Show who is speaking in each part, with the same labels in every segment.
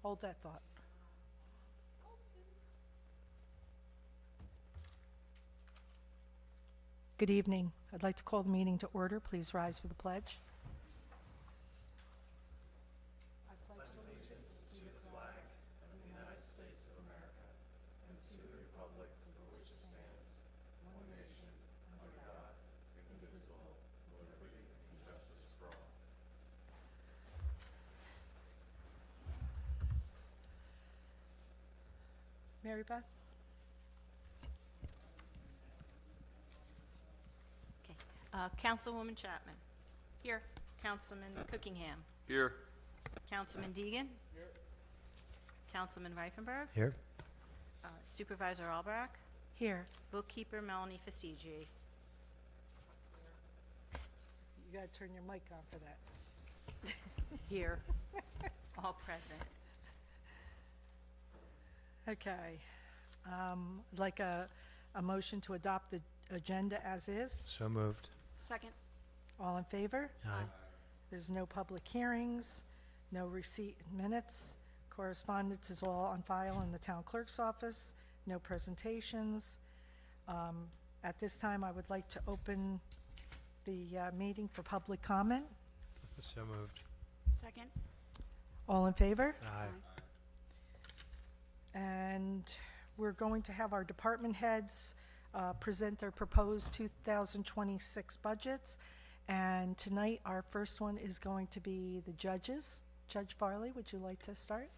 Speaker 1: Hold that thought. Good evening. I'd like to call the meeting to order. Please rise for the pledge. Mary Beth?
Speaker 2: Okay. Councilwoman Chapman. Here. Councilman Cookingham.
Speaker 3: Here.
Speaker 2: Councilman Deegan. Here. Councilman Reifenberg.
Speaker 4: Here.
Speaker 2: Supervisor Albrecht.
Speaker 1: Here.
Speaker 2: Bookkeeper Melanie Fastigi.
Speaker 1: You gotta turn your mic on for that.
Speaker 2: Here. All present.
Speaker 1: Okay. I'd like a motion to adopt the agenda as is.
Speaker 4: So moved.
Speaker 2: Second.
Speaker 1: All in favor?
Speaker 4: Aye.
Speaker 1: There's no public hearings, no receipt minutes. Correspondence is all on file in the town clerk's office, no presentations. At this time, I would like to open the meeting for public comment.
Speaker 4: So moved.
Speaker 2: Second.
Speaker 1: All in favor?
Speaker 4: Aye.
Speaker 1: And we're going to have our department heads present their proposed 2026 budgets. And tonight, our first one is going to be the judges. Judge Farley, would you like to start?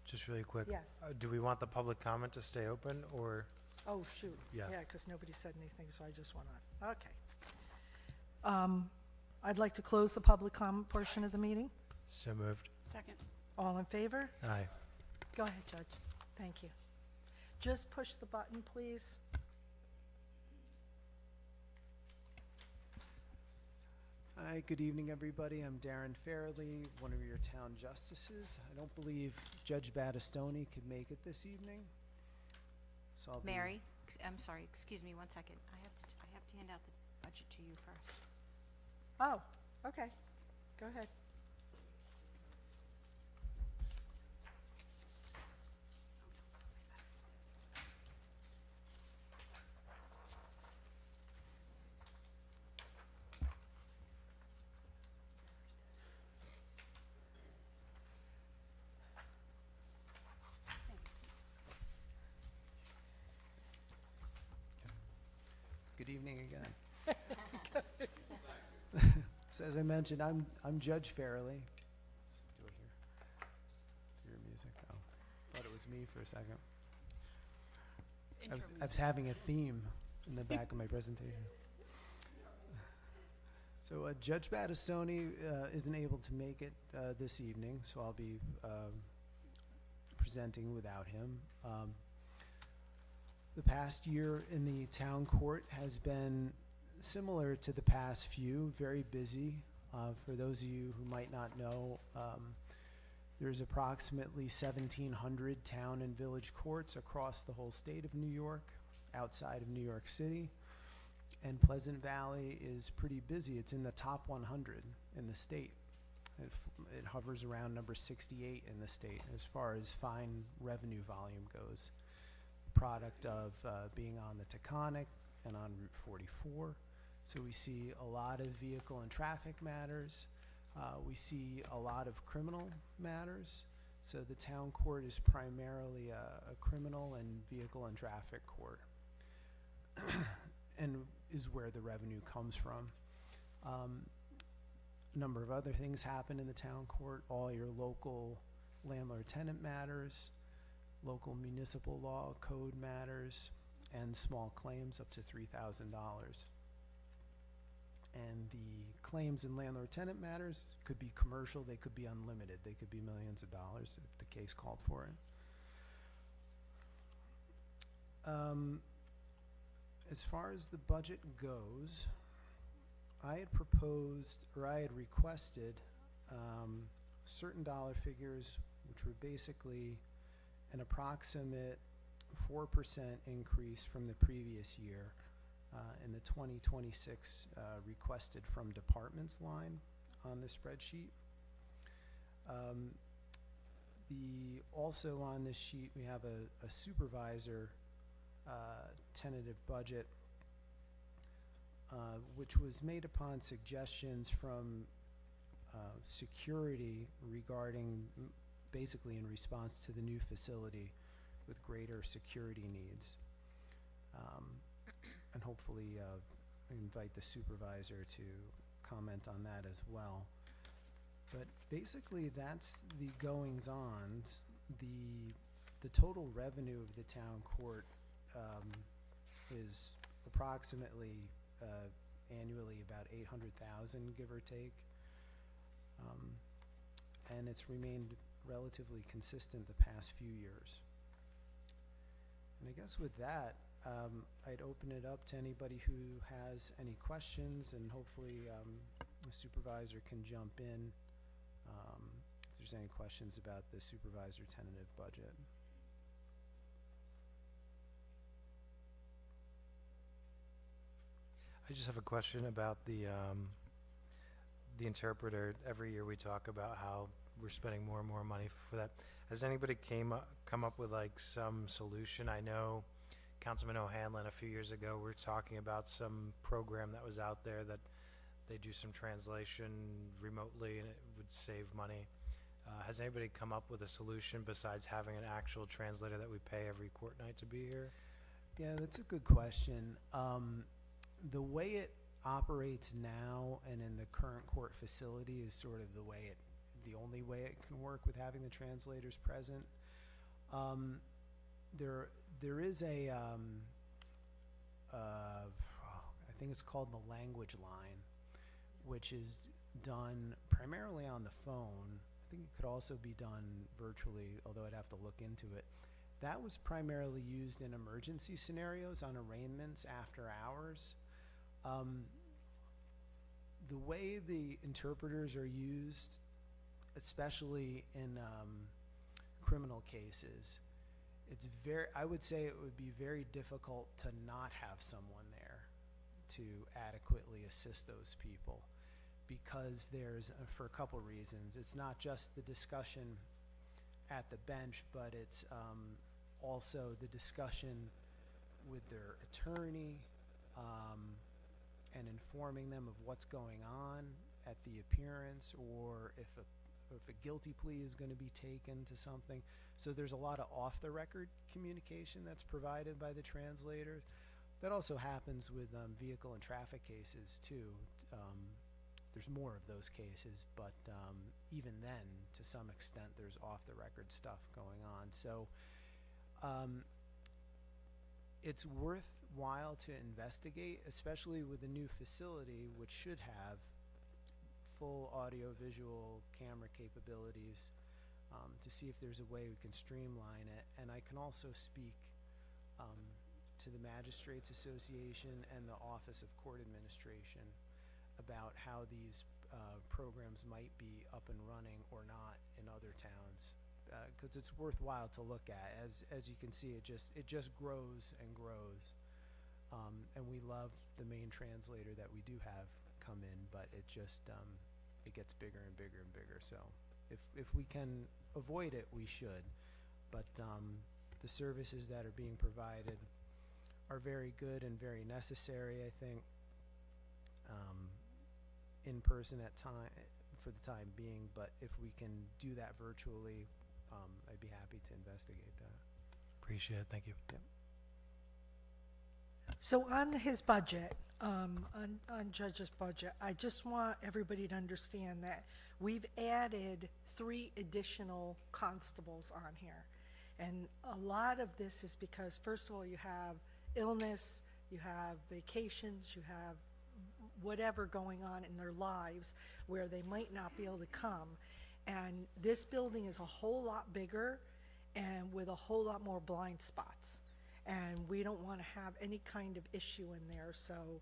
Speaker 4: Just really quick.
Speaker 1: Yes.
Speaker 4: Do we want the public comment to stay open or?
Speaker 1: Oh, shoot.
Speaker 4: Yeah.
Speaker 1: Yeah, because nobody said anything, so I just went on. Okay. I'd like to close the public comment portion of the meeting.
Speaker 4: So moved.
Speaker 2: Second.
Speaker 1: All in favor?
Speaker 4: Aye.
Speaker 1: Go ahead, Judge. Thank you. Just push the button, please.
Speaker 5: Hi, good evening, everybody. I'm Darren Fairley, one of your town justices. I don't believe Judge Battistoni could make it this evening. So I'll be-
Speaker 2: Mary, I'm sorry, excuse me 1 second. I have to hand out the budget to you first.
Speaker 1: Oh, okay. Go ahead.
Speaker 5: Good evening again. So as I mentioned, I'm Judge Fairley. Do it here. Do your music. Oh, thought it was me for a second. I was having a theme in the back of my presentation. So Judge Battistoni isn't able to make it this evening, so I'll be presenting without him. The past year in the town court has been similar to the past few, very busy. For those of you who might not know, there's approximately 1,700 town and village courts across the whole state of New York, outside of New York City. And Pleasant Valley is pretty busy. It's in the top 100 in the state. It hovers around number 68 in the state as far as fine revenue volume goes. Product of being on the Taconic and on Route 44. So we see a lot of vehicle and traffic matters. We see a lot of criminal matters. So the town court is primarily a criminal and vehicle and traffic court. And is where the revenue comes from. A number of other things happen in the town court. All your local landlord-tenant matters, local municipal law code matters, and small claims up to $3,000. And the claims in landlord-tenant matters could be commercial, they could be unlimited, they could be millions of dollars if the case called for it. As far as the budget goes, I had proposed, or I had requested certain dollar figures, which were basically an approximate 4% increase from the previous year in the 2026 requested from departments line on the spreadsheet. Also on this sheet, we have a supervisor tentative budget, which was made upon suggestions from security regarding, basically in response to the new facility with greater security needs. And hopefully invite the supervisor to comment on that as well. But basically, that's the goings-on. The total revenue of the town court is approximately annually about 800,000, give or take. And it's remained relatively consistent the past few years. And I guess with that, I'd open it up to anybody who has any questions, and hopefully the supervisor can jump in if there's any questions about the supervisor tentative budget.
Speaker 4: I just have a question about the interpreter. Every year we talk about how we're spending more and more money for that. Has anybody come up with like some solution? I know Councilman O'Hanlon a few years ago, we were talking about some program that was out there that they do some translation remotely and it would save money. Has anybody come up with a solution besides having an actual translator that we pay every court night to be here?
Speaker 5: Yeah, that's a good question. The way it operates now and in the current court facility is sort of the only way it can work with having the translators present. There is a, I think it's called the language line, which is done primarily on the phone. I think it could also be done virtually, although I'd have to look into it. That was primarily used in emergency scenarios on arraignments after hours. The way the interpreters are used, especially in criminal cases, I would say it would be very difficult to not have someone there to adequately assist those people, because there's, for a couple reasons, it's not just the discussion at the bench, but it's also the discussion with their attorney, and informing them of what's going on at the appearance, or if a guilty plea is going to be taken to something. So there's a lot of off-the-record communication that's provided by the translators. That also happens with vehicle and traffic cases too. There's more of those cases, but even then, to some extent, there's off-the-record stuff going on. So it's worthwhile to investigate, especially with a new facility, which should have full audio-visual camera capabilities, to see if there's a way we can streamline it. And I can also speak to the Magistrates Association and the Office of Court Administration about how these programs might be up and running or not in other towns, because it's worthwhile to look at. As you can see, it just grows and grows, and we love the main translator that we do have come in, but it just it gets bigger and bigger and bigger. So if we can avoid it, we should. But the services that are being provided are very good and very necessary, I think, in person for the time being. But if we can do that virtually, I'd be happy to investigate that.
Speaker 4: Appreciate it. Thank you.
Speaker 5: Yep.
Speaker 1: So on his budget, on Judge's budget, I just want everybody to understand that we've added 3 additional constables on here. And a lot of this is because, first of all, you have illness, you have vacations, you have whatever going on in their lives where they might not be able to come. And this building is a whole lot bigger and with a whole lot more blind spots. And we don't want to have any kind of issue in there. So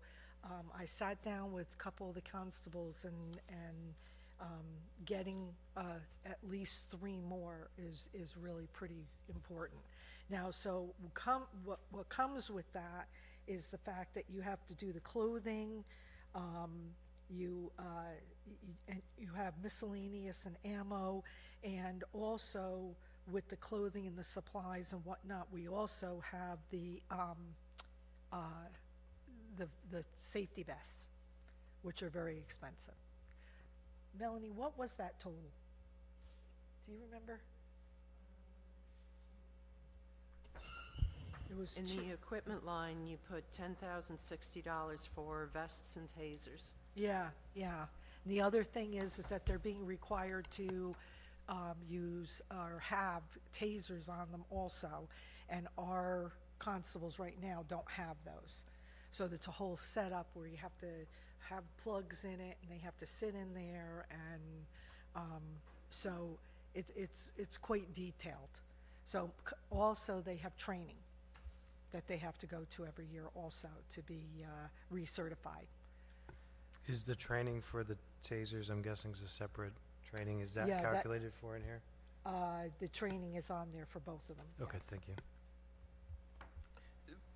Speaker 1: I sat down with a couple of the constables, and getting at least 3 more is really pretty important. Now, so what comes with that is the fact that you have to do the clothing. and you have miscellaneous and ammo, and also with the clothing and the supplies and whatnot, we also have the safety vests, which are very expensive. Melanie, what was that total? Do you remember? It was
Speaker 3: In the equipment line, you put $10,060 for vests and tasers.
Speaker 1: Yeah, yeah. And the other thing is that they're being required to use or have tasers on them also, and our constables right now don't have those. So it's a whole setup where you have to have plugs in it, and they have to sit in there, and so it's quite detailed. So also they have training that they have to go to every year also to be recertified.
Speaker 4: Is the training for the tasers, I'm guessing, is a separate training? Is that
Speaker 1: Yeah, that's-
Speaker 4: calculated for in here?
Speaker 1: The training is on there for both of them.
Speaker 4: Okay,
Speaker 1: yes.
Speaker 4: thank you.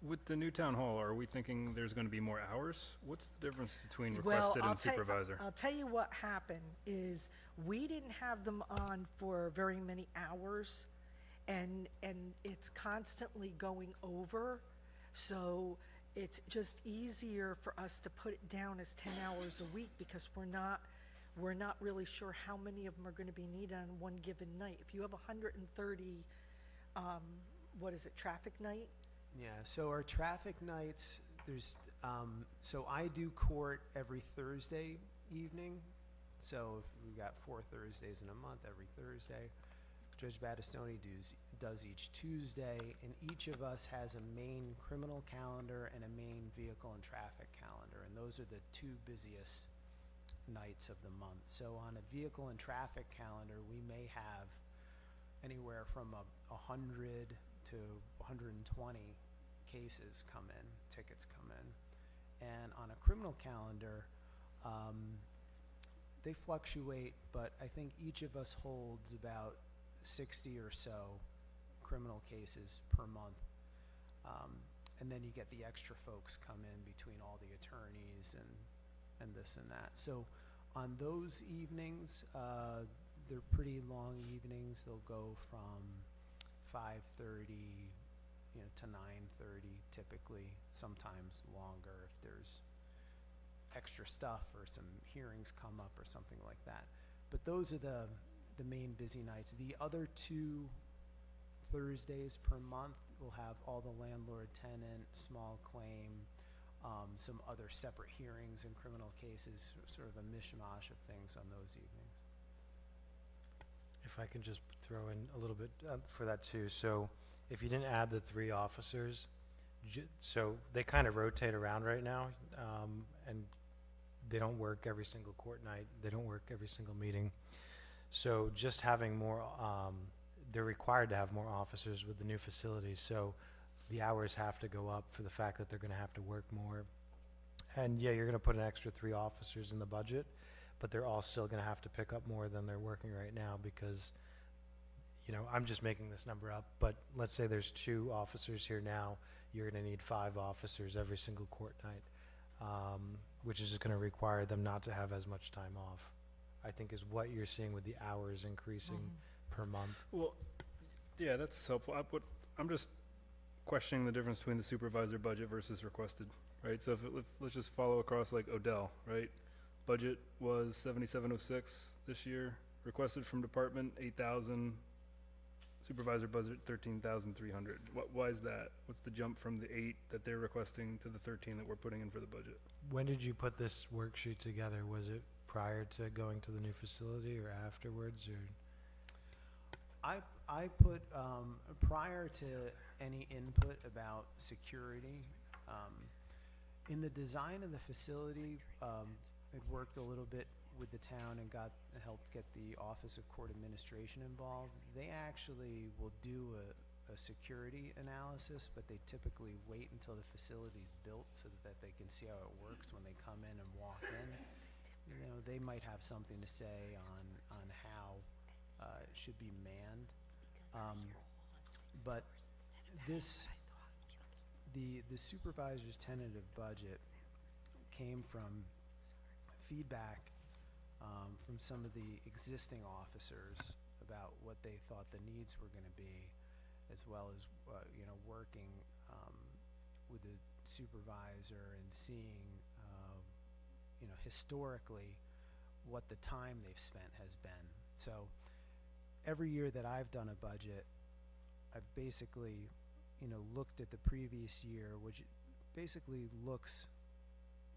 Speaker 6: With the new town hall, are we thinking there's going to be more hours? What's the difference between
Speaker 1: Well,
Speaker 6: requested and supervisor?
Speaker 1: I'll tell you what happened is we didn't have them on for very many hours, and it's constantly going over, so it's just easier for us to put it down as 10 hours a week because we're not really sure how many of them are going to be needed on one given night. If you have 130, traffic night?
Speaker 5: Yeah, so our traffic nights, so I do court every Thursday evening. So if we've got 4 Thursdays in a month, every Thursday. Judge Battistoni does each Tuesday, and each of us has a main criminal calendar and a main vehicle and traffic calendar, and those are the 2 busiest nights of the month. So on a vehicle and traffic calendar, we may have anywhere from 100 to 120 cases come in, tickets come in. And on a criminal calendar, they fluctuate, but I think each of us holds about 60 or so criminal cases per month. And then you get the extra folks come in between all the attorneys and this and that. So on those evenings, they're pretty long evenings. They'll go from 5:30 to 9:30 typically, sometimes longer if there's extra stuff or some hearings come up or something like that. But those are the main busy nights. The other 2 Thursdays per month will have all the landlord, tenant, small claim, some other separate hearings and criminal cases, sort of a mishmash of things on those evenings.
Speaker 4: If I can just throw in a little bit for that too. So if you didn't add the 3 officers, so they kind of rotate around right now, and they don't work every single court night. They don't work every single meeting. So just having more, they're required to have more officers with the new facilities. So the hours have to go up for the fact that they're going to have to work more. And yeah, you're going to put an extra 3 officers in the budget, but they're all still going to have to pick up more than they're working right now because, I'm just making this number up, but let's say there's 2 officers here now, you're going to need 5 officers every single court night, which is just going to require them not to have as much time off, I think is what you're seeing with the hours increasing per month.
Speaker 6: Well, yeah, that's helpful. I'm just questioning the difference between the supervisor budget versus requested, right? So if let's just follow across like Odell, right? Budget was 7706 this year. Requested from department 8,000. Supervisor budget 13,300. Why is that? What's the jump from the 8 that they're requesting to the 13 that we're putting in for the budget?
Speaker 4: When did you put this worksheet together? Was it prior to going to the new facility or afterwards, or?
Speaker 5: I put, prior to any input about security, in the design of the facility, it worked a little bit with the town and helped get the Office of Court Administration involved. They actually will do a security analysis, but they typically wait until the facility's built so that they can see how it works when they come in and walk in. They might have something to say on how it should be manned. But the supervisor's tentative budget came from feedback from some of the existing officers about what they thought the needs were going to be, as well as, working with the supervisor and seeing, historically what the time they've spent has been. So every year that I've done a budget, I've basically, looked at the previous year, which basically looks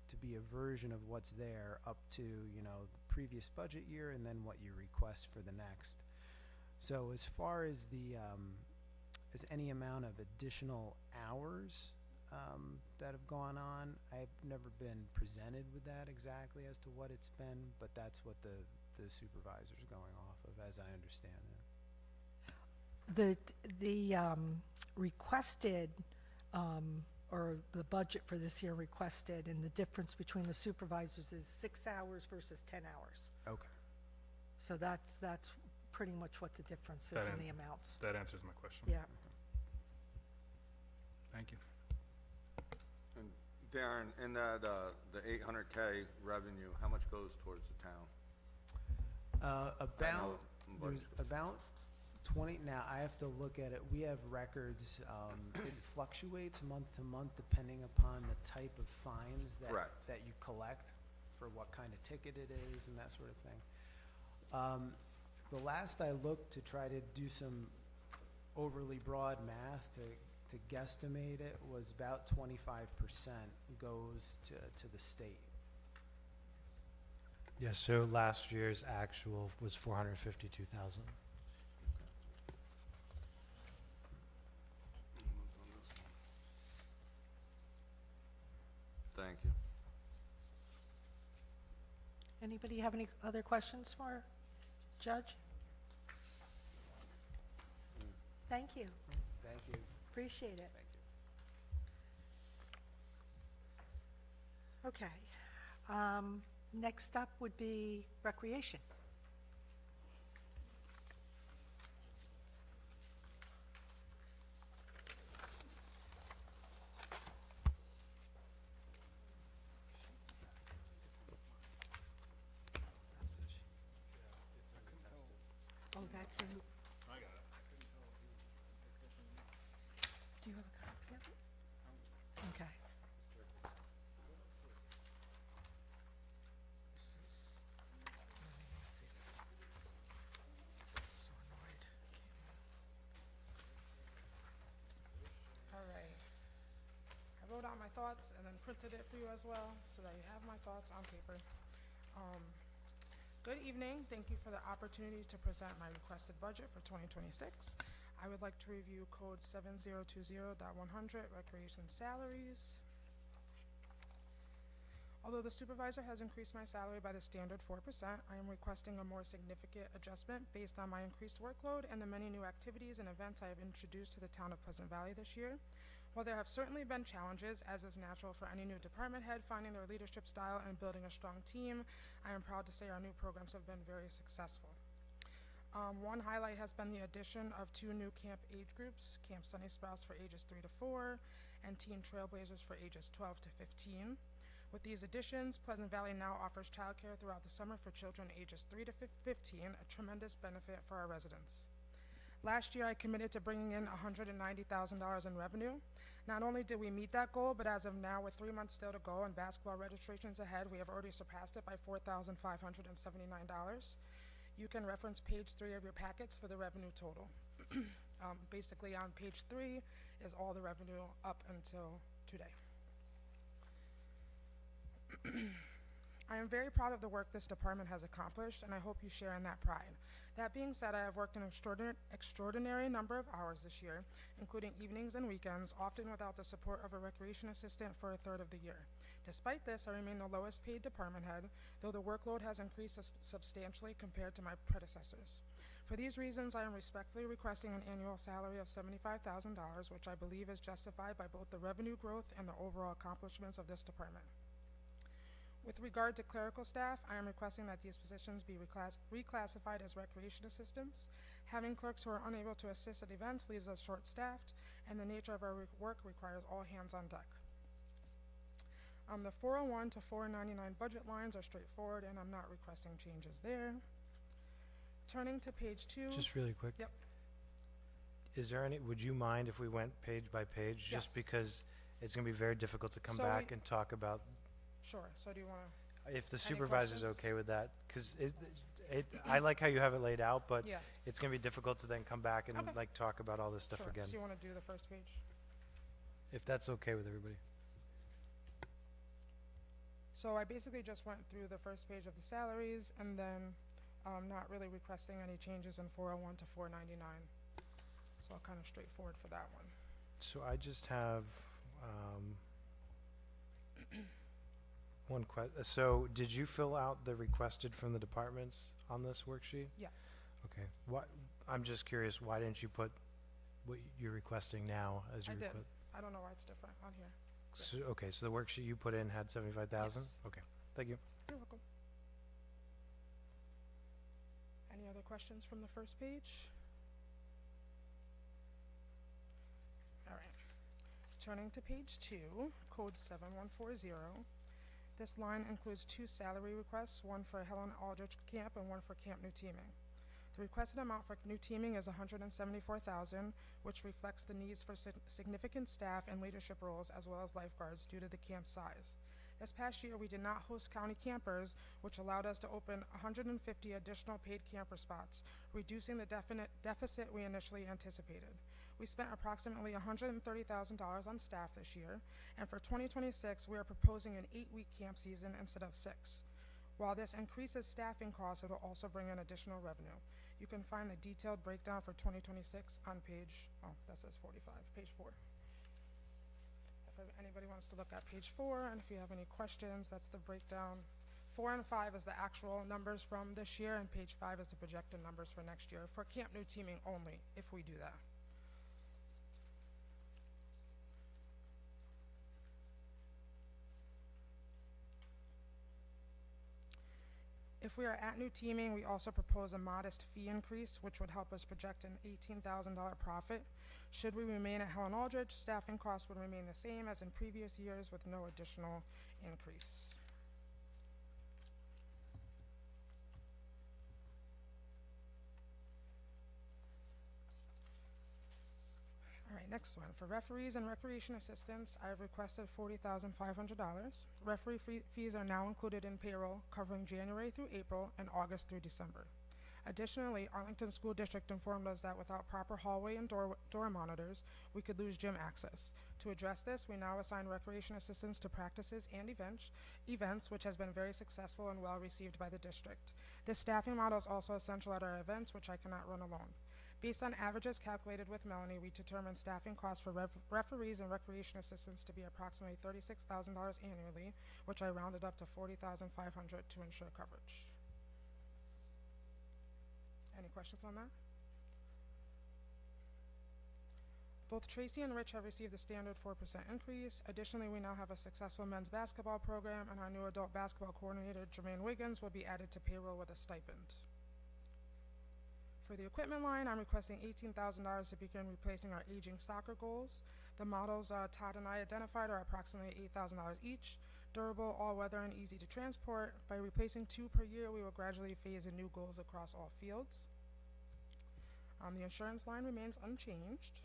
Speaker 5: to be a version of what's there up to, the previous budget year and then what you request for the next. So as far as the, as any amount of additional hours that have gone on, I've never been presented with that exactly as to what it's been, but that's what the supervisor's going off of, as I understand it.
Speaker 1: The requested, or the budget for this year requested, and the difference between the supervisors is 6 hours versus 10 hours.
Speaker 5: Okay.
Speaker 1: So that's pretty much what the difference is in the amounts.
Speaker 6: That answers my question.
Speaker 1: Yeah.
Speaker 6: Thank you.
Speaker 7: And Darren, in that, the 800K revenue, how much goes towards the town?
Speaker 5: There's about 20, now I have to look at it, we have records, it fluctuates month to month depending upon the type of fines
Speaker 7: Correct.
Speaker 5: that you collect, for what kind of ticket it is and that sort of thing. The last I looked to try to do some overly broad math to guesstimate it was about 25% goes to the state.
Speaker 4: Yeah, so last year's actual was 452,000.
Speaker 7: Thank you.
Speaker 1: Anybody have any other questions for Judge? Thank you.
Speaker 5: Thank you.
Speaker 1: Appreciate it.
Speaker 5: Thank you.
Speaker 1: Okay. Next up would be recreation. Oh, that's in.
Speaker 6: I got it.
Speaker 1: Do you have a copy of it? Okay. This is, let me see this. So annoyed.
Speaker 8: All right. I wrote out my thoughts and then printed it for you as well, so that you have my thoughts on paper. Good evening. Thank you for the opportunity to present my requested budget for 2026. I would like to review Code 7020.100, Recreation Salaries. Although the supervisor has increased my salary by the standard 4%, I am requesting a more significant adjustment based on my increased workload and the many new activities and events I have introduced to the town of Pleasant Valley this year. While there have certainly been challenges, as is natural for any new department head finding their leadership style and building a strong team, I am proud to say our new programs have been very successful. One highlight has been the addition of 2 new camp age groups, Camp Sunny Sprouts for ages 3 to 4, and Teen Trailblazers for ages 12 to 15. With these additions, Pleasant Valley now offers childcare throughout the summer for children ages 3 to 15, a tremendous benefit for our residents. Last year, I committed to bringing in $190,000 in revenue. Not only did we meet that goal, but as of now, with 3 months still to go and basketball registrations ahead, we have already surpassed it by $4,579. You can reference page 3 of your packets for the revenue total. Basically, on page 3 is all the revenue up until today. I am very proud of the work this department has accomplished, and I hope you share in that pride. That being said, I have worked an extraordinary number of hours this year, including evenings and weekends, often without the support of a recreation assistant for a third of the year. Despite this, I remain the lowest paid department head, though the workload has increased substantially compared to my predecessors. For these reasons, I am respectfully requesting an annual salary of $75,000, which I believe is justified by both the revenue growth and the overall accomplishments of this department. With regard to clerical staff, I am requesting that these positions be reclassified as recreation assistants. Having clerks who are unable to assist at events leaves us short-staffed, and the nature of our work requires all hands on deck. The 401 to 499 budget lines are straightforward, and I'm not requesting changes there. Turning to page 2.
Speaker 4: Just really quick.
Speaker 8: Yep.
Speaker 4: Is there any, would you mind if we went page by page?
Speaker 8: Yes.
Speaker 4: Just because it's gonna be very difficult to come
Speaker 8: So
Speaker 4: back
Speaker 8: we-
Speaker 4: and talk about,
Speaker 8: Sure, so do you want
Speaker 4: if the
Speaker 8: Any
Speaker 4: supervisor's
Speaker 8: questions?
Speaker 4: okay with that. Cause I like how you have it laid out, but
Speaker 8: to, yeah,
Speaker 4: it's gonna be difficult to then come back and
Speaker 8: Okay.
Speaker 4: like talk about all this stuff
Speaker 8: sure.
Speaker 4: again.
Speaker 8: So you want to do the first page?
Speaker 4: If that's okay with everybody.
Speaker 8: So I basically just went through the first page of the salaries and then not really requesting any changes in 401 to 499. So kind of straightforward for that one.
Speaker 4: So I just have, one so did you fill out the requested from the departments on this worksheet?
Speaker 8: Yes.
Speaker 4: Okay, I'm just curious, why didn't you put what you're requesting now as
Speaker 8: I
Speaker 4: your
Speaker 8: did.
Speaker 4: request?
Speaker 8: I don't know why it's different on here.
Speaker 4: So, okay, so the worksheet you put in had 75,000?
Speaker 8: Yes.
Speaker 4: Okay, thank you.
Speaker 8: You're welcome. Any other questions from the first page? All right. Turning to page 2, code 7140. This line includes 2 salary requests, one for Helen Aldrich Camp and one for Camp New Teaming. The requested amount for new teaming is $174,000, which reflects the needs for significant staff and leadership roles as well as lifeguards due to the camp size. This past year, we did not host county campers, which allowed us to open 150 additional paid camper spots, reducing the deficit we initially anticipated. We spent approximately $130,000 on staff this year, and for 2026, we are proposing an 8-week camp season instead of 6. While this increases staffing costs, it will also bring in additional revenue. You can find the detailed breakdown for 2026 on page, that says 45, page 4. If anybody wants to look at page 4, and if you have any questions, that's the breakdown. 4 and 5 is the actual numbers from this year, and page 5 is the projected numbers for next year for Camp New Teaming only, if we do that. If we are at New Teaming, we also propose a modest fee increase, which would help us project an $18,000 profit. Should we remain at Helen Aldrich, staffing costs would remain the same as in previous years with no additional increase. All right, next one. For referees and recreation assistants, I have requested $40,500. Referee fees are now included in payroll, covering January through April and August through December. Additionally, Arlington School District informed us that without proper hallway and door monitors, we could lose gym access. To address this, we now assign recreation assistants to practices and events, which has been very successful and well received by the district. This staffing model is also essential at our events, which I cannot run alone. Based on averages calculated with Melanie, we determined staffing costs for referees and recreation assistants to be approximately $36,000 annually, which I rounded up to $40,500 to ensure coverage. Any questions on that? Both Tracy and Rich have received the standard 4% increase. Additionally, we now have a successful men's basketball program, and our new adult basketball coordinator, Jermaine Wiggins, will be added to payroll with a stipend. For the equipment line, I'm requesting $18,000 to begin replacing our aging soccer goals. The models Todd and I identified are approximately $8,000 each, durable, all-weather, and easy to transport. By replacing 2 per year, we will gradually phase in new goals across all fields. The insurance line remains unchanged.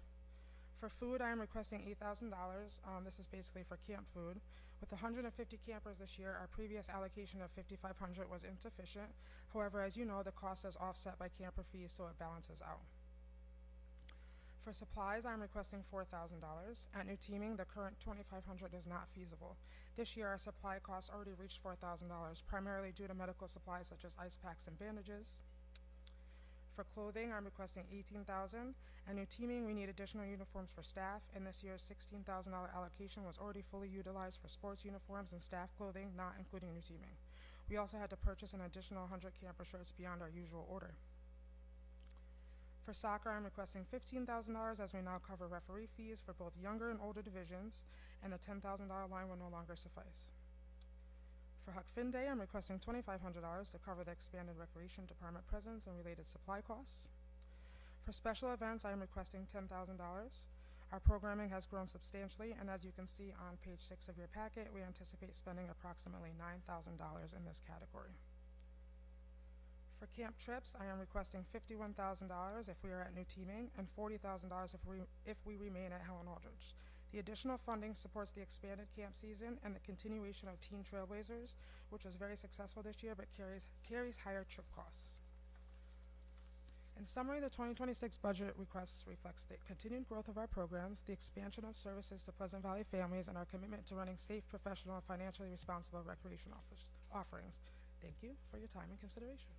Speaker 8: For food, I am requesting $8,000. This is basically for camp food. With 150 campers this year, our previous allocation of $5,500 was insufficient. However, as you know, the cost is offset by camper fees, so it balances out. For supplies, I'm requesting $4,000. At New Teaming, the current $2,500 is not feasible. This year, our supply costs already reached $4,000, primarily due to medical supplies such as ice packs and bandages. For clothing, I'm requesting $18,000. At New Teaming, we need additional uniforms for staff, and this year's $16,000 allocation was already fully utilized for sports uniforms and staff clothing, not including New Teaming. We also had to purchase an additional 100 camper shirts beyond our usual order. For soccer, I'm requesting $15,000 as we now cover referee fees for both younger and older divisions, and the $10,000 line will no longer suffice. For Huck Finn Day, I'm requesting $2,500 to cover the expanded recreation department presence and related supply costs. For special events, I am requesting $10,000. Our programming has grown substantially, and as you can see on page 6 of your packet, we anticipate spending approximately $9,000 in this category. For camp trips, I am requesting $51,000 if we are at New Teaming and $40,000 if we remain at Helen Aldrich. The additional funding supports the expanded camp season and the continuation of Teen Trailblazers, which was very successful this year but carries higher trip costs. In summary, the 2026 budget request reflects the continued growth of our programs, the expansion of services to Pleasant Valley families, and our commitment to running safe, professional, and financially responsible recreation offerings. Thank you for your time and consideration.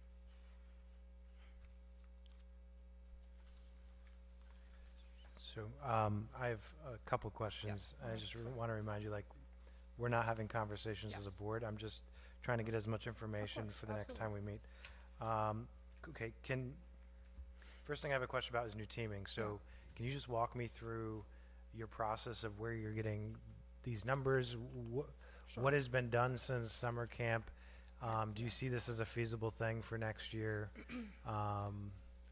Speaker 4: So, I have a couple questions. I just want to remind you, like, we're not having conversations as a
Speaker 8: Yes.
Speaker 4: board. I'm just trying to get as much information
Speaker 8: course,
Speaker 4: for the next time we meet. Okay, first thing I have a question about is new teaming. So can you just walk me through your process of where you're getting these numbers? What has been done since summer camp? Do you see this as a feasible thing for next year?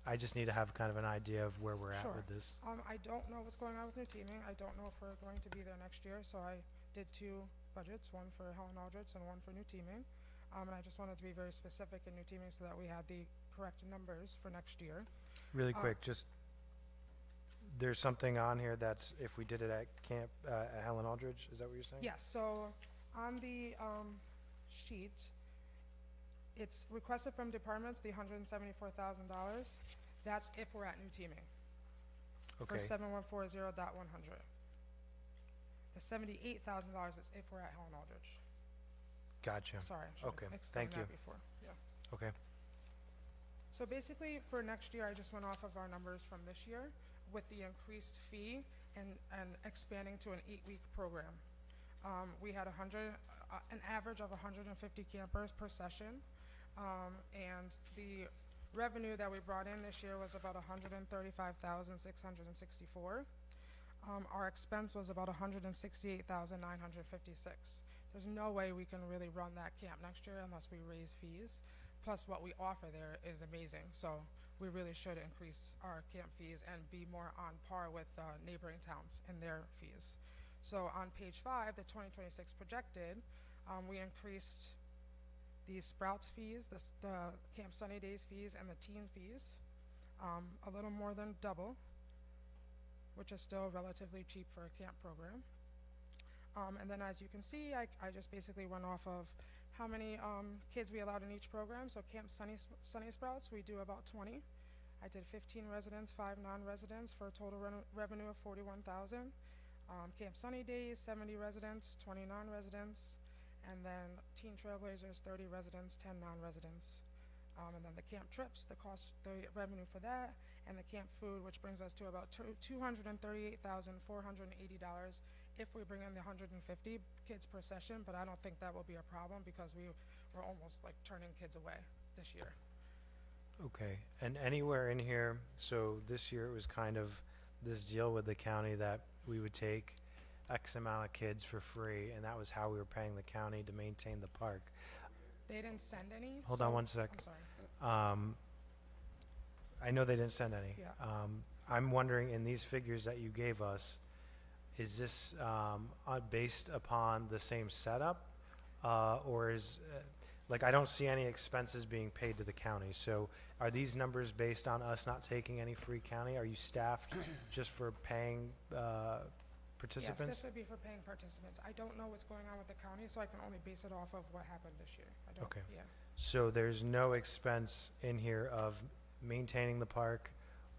Speaker 4: I just need to have kind of an idea of where we're at
Speaker 8: Sure.
Speaker 4: with this.
Speaker 8: I don't know what's going on with New Teaming. I don't know if we're going to be there next year, so I did 2 budgets, one for Helen Aldrich and one for New Teaming. And I just wanted to be very specific in New Teaming so that we had the correct numbers for next year.
Speaker 4: Really quick, just, there's something on here that's, if we did it at camp, at Helen Aldridge, is that what you're saying?
Speaker 8: Yes, so on the sheet, it's requested from departments, the $174,000. That's if we're at New Teaming for
Speaker 4: Okay,
Speaker 8: 7140.100. The $78,000 is if we're at Helen Aldrich.
Speaker 4: gotcha.
Speaker 8: Sorry, I should have
Speaker 4: Okay,
Speaker 8: explained
Speaker 4: thank you.
Speaker 8: that before. Yeah.
Speaker 4: Okay,
Speaker 8: So basically, for next year, I just went off of our numbers from this year with the increased fee and expanding to an 8-week program. We had an average of 150 campers per session, and the revenue that we brought in this year was about $135,664. Our expense was about $168,956. There's no way we can really run that camp next year unless we raise fees. Plus, what we offer there is amazing. So we really should increase our camp fees and be more on par with neighboring towns and their fees. So on page 5, the 2026 projected, we increased the Sprouts fees, the Camp Sunny Days fees, and the teen fees, a little more than double, which is still relatively cheap for a camp program. And then as you can see, I just basically went off of how many kids we allowed in each program. So Camp Sunny Sprouts, we do about 20. I did 15 residents, 5 non-residents for a total revenue of $41,000. Camp Sunny Days, 70 residents, 20 non-residents. And then Teen Trailblazers, 30 residents, 10 non-residents. And then the camp trips, the revenue for that, and the camp food, which brings us to about $238,480 if we bring in the 150 kids per session, but I don't think that will be a problem because we're almost like turning kids away this year.
Speaker 4: okay. And anywhere in here, so this year it was kind of this deal with the county that we would take X amount of kids for free, and that was how we were paying the county to maintain the park.
Speaker 8: They didn't send any.
Speaker 4: Hold
Speaker 8: so-
Speaker 4: on one sec.
Speaker 8: I'm sorry.
Speaker 4: I know they didn't send any.
Speaker 8: Yeah.
Speaker 4: I'm wondering, in these figures that you gave us, is this based upon the same setup? Or is, like, I don't see any expenses being paid to the county. So are these numbers based on us not taking any free county? Are you staffed just for paying
Speaker 8: Yes,
Speaker 4: participants?
Speaker 8: this would be for paying participants. I don't know what's going on with the county, so I can only base it off of what happened this year. I don't,
Speaker 4: Okay.
Speaker 8: yeah.
Speaker 4: So there's no expense in here of maintaining the park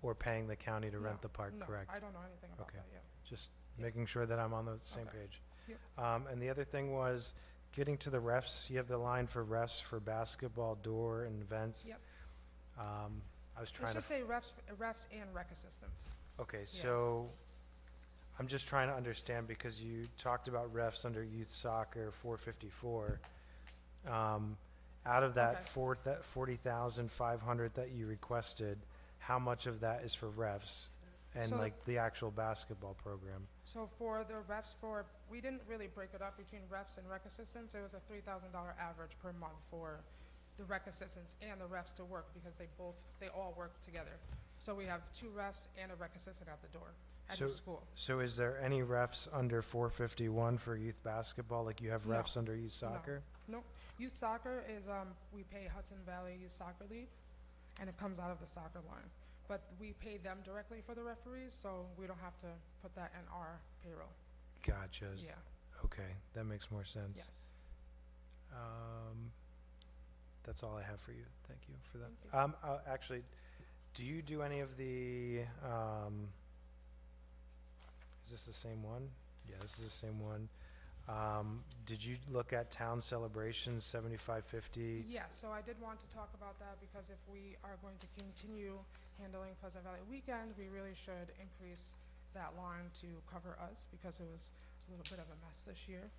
Speaker 4: or paying the county to rent
Speaker 8: No,
Speaker 4: the park,
Speaker 8: no,
Speaker 4: correct?
Speaker 8: I don't know anything about
Speaker 4: Okay.
Speaker 8: that yet.
Speaker 4: Just
Speaker 8: Yep.
Speaker 4: making sure that I'm on the same
Speaker 8: Okay.
Speaker 4: page.
Speaker 8: Yep.
Speaker 4: And the other thing was, getting to the refs, you have the line for refs for basketball, door, and events.
Speaker 8: Yep.
Speaker 4: I was
Speaker 8: It
Speaker 4: trying to,
Speaker 8: should say refs and rec assistants.
Speaker 4: okay, so I'm just trying to understand, because you talked about refs under youth soccer, 454. Out of that
Speaker 8: Okay.
Speaker 4: 40,500 that you requested, how much of that is for refs and
Speaker 8: So-
Speaker 4: like the actual basketball program?
Speaker 8: So for the refs, we didn't really break it up between refs and rec assistants. It was a $3,000 average per month for the rec assistants and the refs to work because they all work together. So we have 2 refs and a rec assistant at the door at
Speaker 4: So-
Speaker 8: each school.
Speaker 4: So is there any refs under 451 for youth basketball, like you have
Speaker 8: No.
Speaker 4: refs under youth soccer?
Speaker 8: Nope. Youth soccer is, we pay Hudson Valley Youth Soccer League, and it comes out of the soccer line. But we pay them directly for the referees, so we don't have to put that in our payroll.
Speaker 4: Gotcha.
Speaker 8: Yeah,
Speaker 4: Okay, that makes more sense.
Speaker 8: yes.
Speaker 4: That's all I have for you. Thank you for that.
Speaker 8: Thank you.
Speaker 4: Actually, do you do any of the, is this the same one? Yeah, this is the same one. Did you look at town celebrations, 7550?
Speaker 8: Yeah, so I did want to talk about that because if we are going to continue handling Pleasant Valley Weekend, we really should increase that line to cover us because it was a little bit of a mess this year.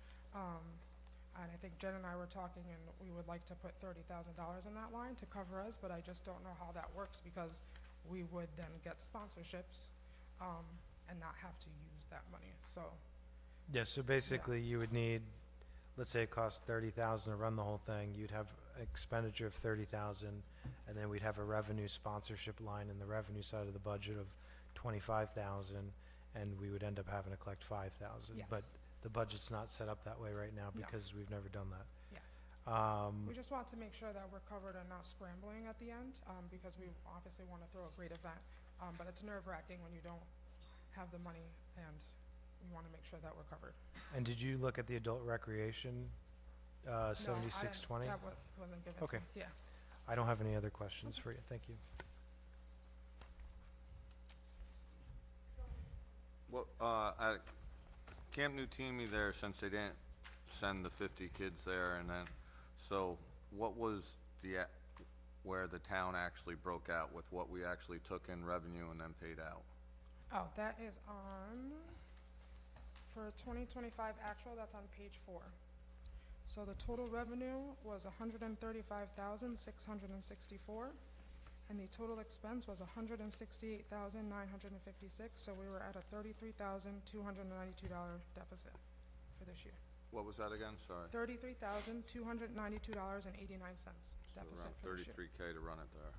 Speaker 8: And I think Jen and I were talking and we would like to put $30,000 in that line to cover us, but I just don't know how that works because we would then get sponsorships, and not have to use that money, so.
Speaker 4: Yeah, so basically you would need, let's say it costs 30,000 to run the whole thing, you'd have expenditure of 30,000, and then we'd have a revenue sponsorship line in the revenue side of the budget of 25,000, and we would end up having to collect 5,000.
Speaker 8: Yes.
Speaker 4: But the budget's not set up that way right now
Speaker 8: No.
Speaker 4: because we've never done that.
Speaker 8: Yeah. We just want to make sure that we're covered and not scrambling at the end, because we obviously want to throw a great event. But it's nerve-wracking when you don't have the money, and we want to make sure that we're covered.
Speaker 4: And did you look at the adult recreation,
Speaker 8: No, I didn't-
Speaker 4: 7620?
Speaker 8: That wasn't given to
Speaker 4: Okay.
Speaker 8: me, yeah.
Speaker 4: I don't have any other questions for you. Thank you.
Speaker 7: Well, at Camp New Teamy there, since they didn't send the 50 kids there, and then, so what was where the town actually broke out with what we actually took in revenue and then paid out?
Speaker 8: Oh, that is on, for 2025 actual, that's on page 4. So the total revenue was 135,664, and the total expense was 168,956, so we were at a $33,292 deficit for this year.
Speaker 7: What was that again? Sorry.
Speaker 8: $33,292.89
Speaker 7: So
Speaker 8: deficit
Speaker 7: around
Speaker 8: for this year.
Speaker 7: 33K to run it there.